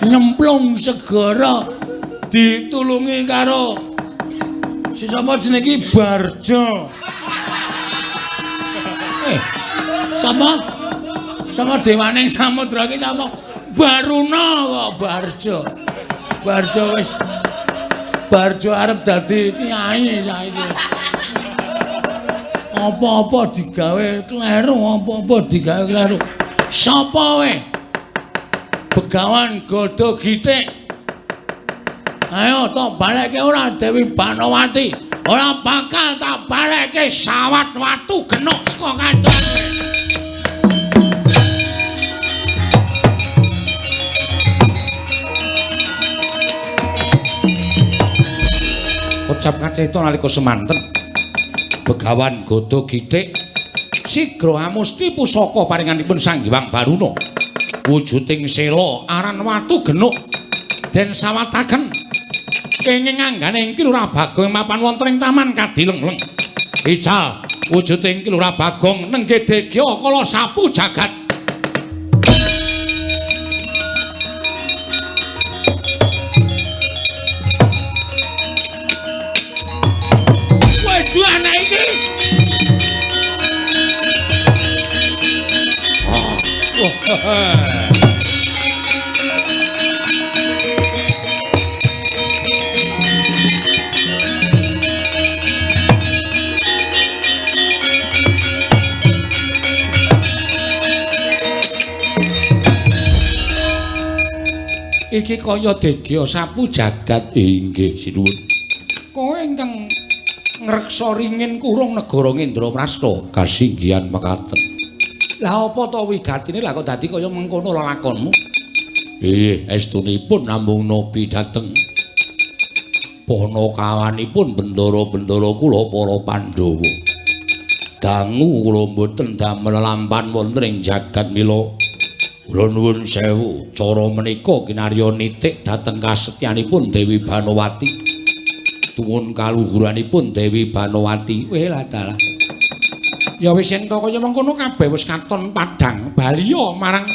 S2: Nyemplung segara ditulungi karo si sapa jenenge iki Barjo. Sama dewaning samudra iki sapa? Baruna kok Barjo. Barjo arep dadi kiai saiki. Apa-apa digawe kleru, Sapa we? Begawan Godho Gitik. Ayo tak balekke ora Dewi Banowati. Ora bakal tak balekke sawat watu genuk saka kandhane.
S1: Ucap kaceta nalika semanten. Begawan Godho Gitik sigra amusti pusaka paringanipun Sang Hyang Baruna. Wujuding sela aran watu genuk den sawataken kenging anggane Ki Lurah Bagong mapan wonten ing taman Kadilengleng. Ical wujuding Ki Lurah Bagong nenggedegya kala sapu jagat.
S2: Waduh anak iki.
S1: Iki kaya degya sapu jagat inggih sinuwun. Kowe ingkang ngreksa ringin kurung negara Ngendraprasta kasinggihan mekaten. Lah apa to wigatine lah kok dadi kaya mengkono lelakonmu? Estunipun namung nopi dhateng
S2: Panakawanipun bendara-bendara kula para Pandhawa. Dangu kula mboten damel lampan wonten ing jagat mila. Kula nuwun sewu, cara menika kinarya nitik dhateng kasetyanipun Dewi Banowati. Tuwun kaluhuranipun Dewi Banowati. Weh lah dalah. Ya wis yen kaya mengkono kabeh wis katon padhang baliya marang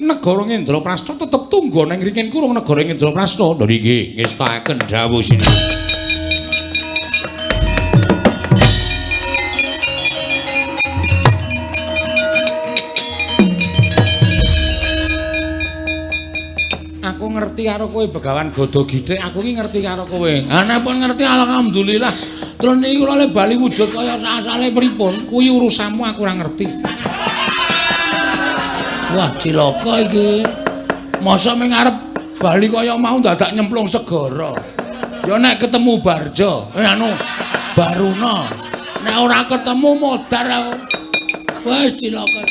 S2: negara Indraprasta tetep tunggu ning ringin kurung negara Indraprasta. Lho nggih, ngestakaken dawuh sinuwun. Aku ngerti karo kowe Begawan Gada Githik, aku ki ngerti karo kowe. Ana pun ngerti alhamdulillah. Terus niki kula le bali wujud kaya asale pripun, kuwi urusanmu aku ora ngerti. Wah, cilaka iki. Masa ming arep bali kaya mau dadak nyemplung segara. Ya nek ketemu Barja, Baruna. Nek ora ketemu modar aku. Wis cilaka.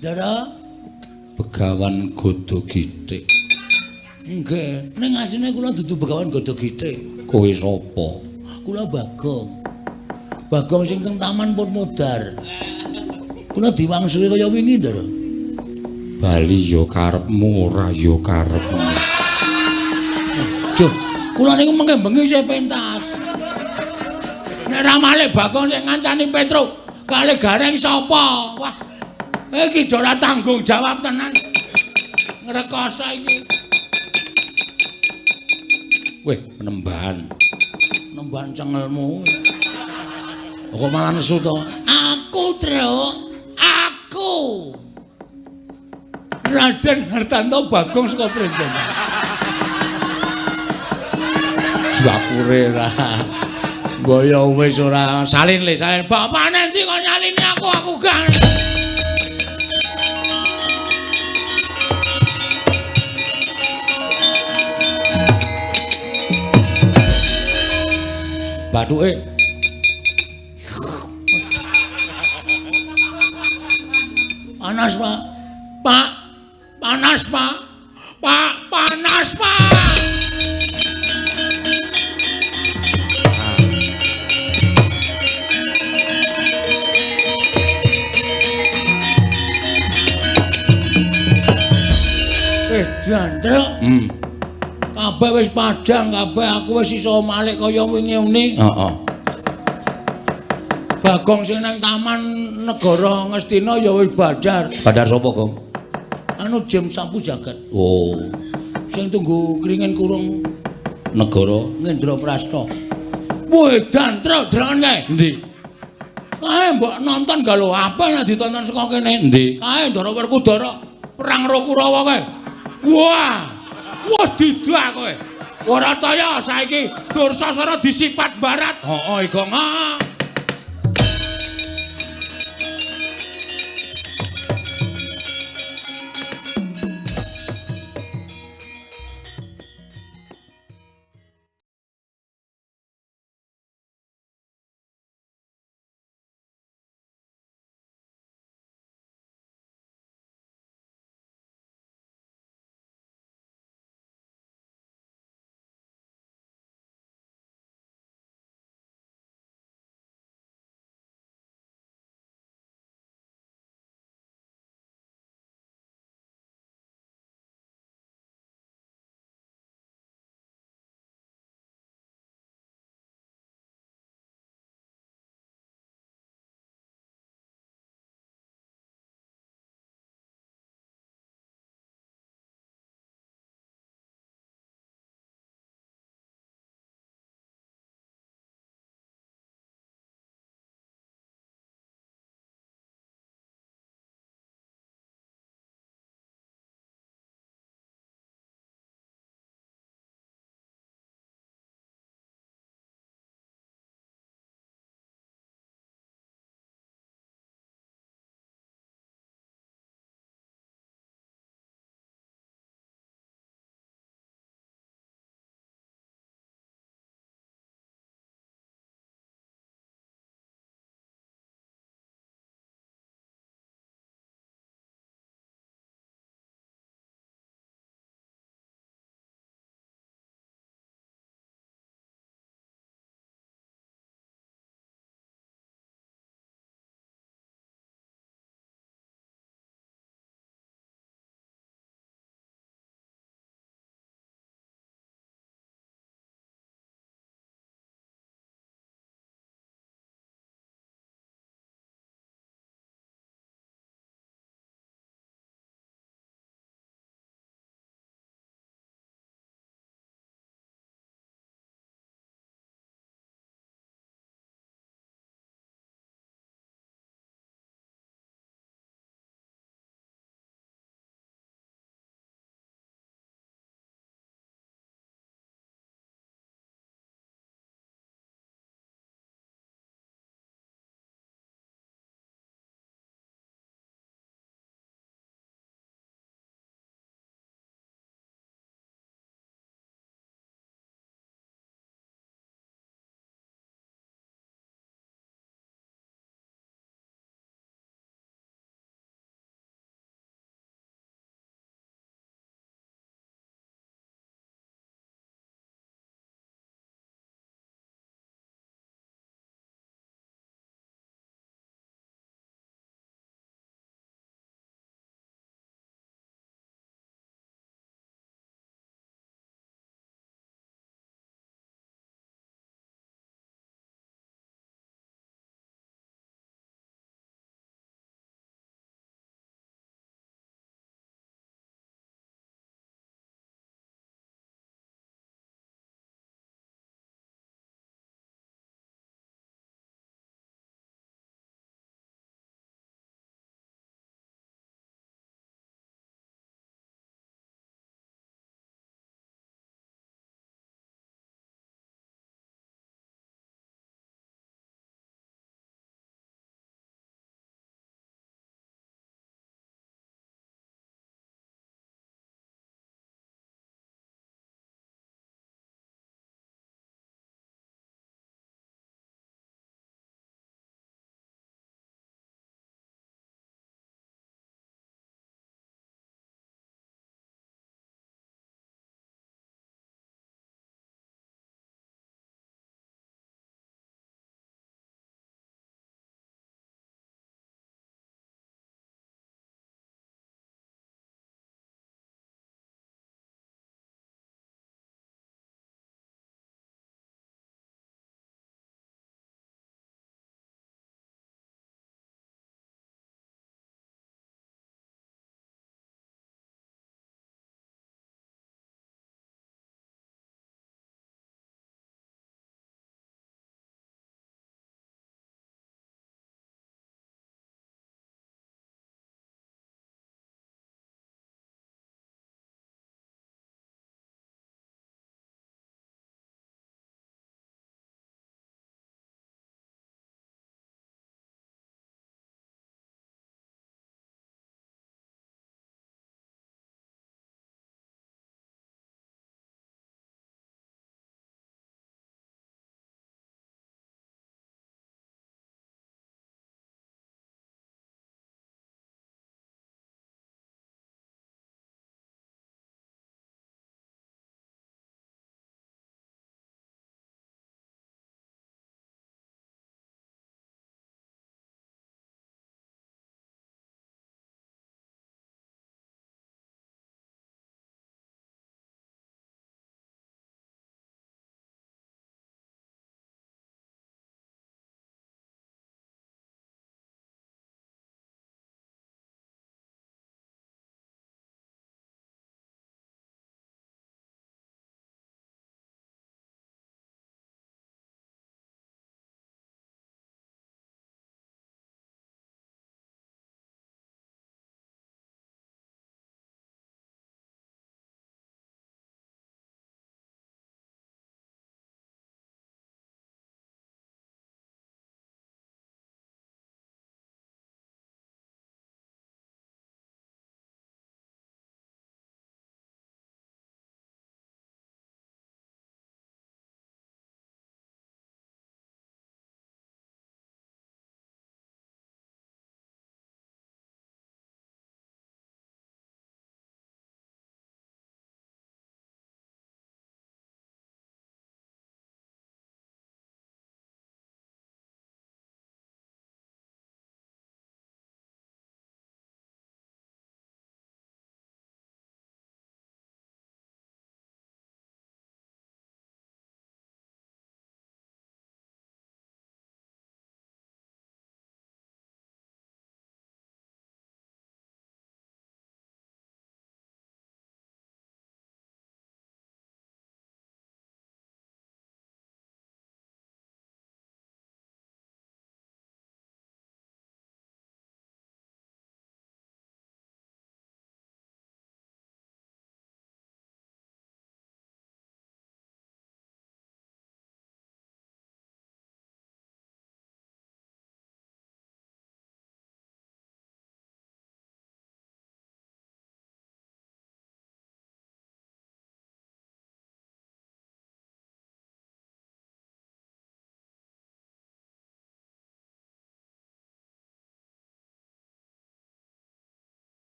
S2: Dara Begawan Gada Githik. Nggih, ning asline kula dudu Begawan Gada Githik.
S1: Kowe sapa?
S2: Kula Bagong. Bagong sing teng taman pun modar. Kula diwangsuli kaya wingi, Ndara.
S1: Bali ya karepmu ora ya karepmu.
S2: Duh, kula niku mengke bengi isih pentas. Nek ra malih Bagong sing ngancani Petruk, kalih Gareng sapa? Wah. Iki ora tanggung jawab tenan. Ngrekoso iki.
S1: Weh, penembahan.
S2: Nembahan cengelmu. Kok malah nesu to? Aku, Truk. Aku. Raden Hartanto Bagong saka Prenjen.
S1: Dapure ra.
S2: Boya wis ora salin le, salin. Bapakne endi kok nyalini aku gak.
S1: Bathuke
S2: panas, Pak. Pak, panas, Pak. Pak, panas, Pak. Jandruk. Kabeh wis padhang, kabeh aku wis iso malik kaya wingi-wingi.
S1: Heeh.
S2: Bagong sing nang taman negara Ngastina ya wis badar.
S1: Badar sapa, Gong?
S2: Anu Jem Sapu Jagat.
S1: Oh,
S2: Sing tunggu kringin kurung
S1: negara
S2: Ngendraprasta. Woi, Dantruk, delengen kae.
S1: endi?
S2: Kae mbok nonton galo apa nek ditonton saka kene?
S1: Endi?
S2: Kae Ndara Werkudara perang karo Kurawa kae. Wah! Wah didak kowe. Ora taya saiki Dursasana disipat barat.
S1: Heeh, Gong.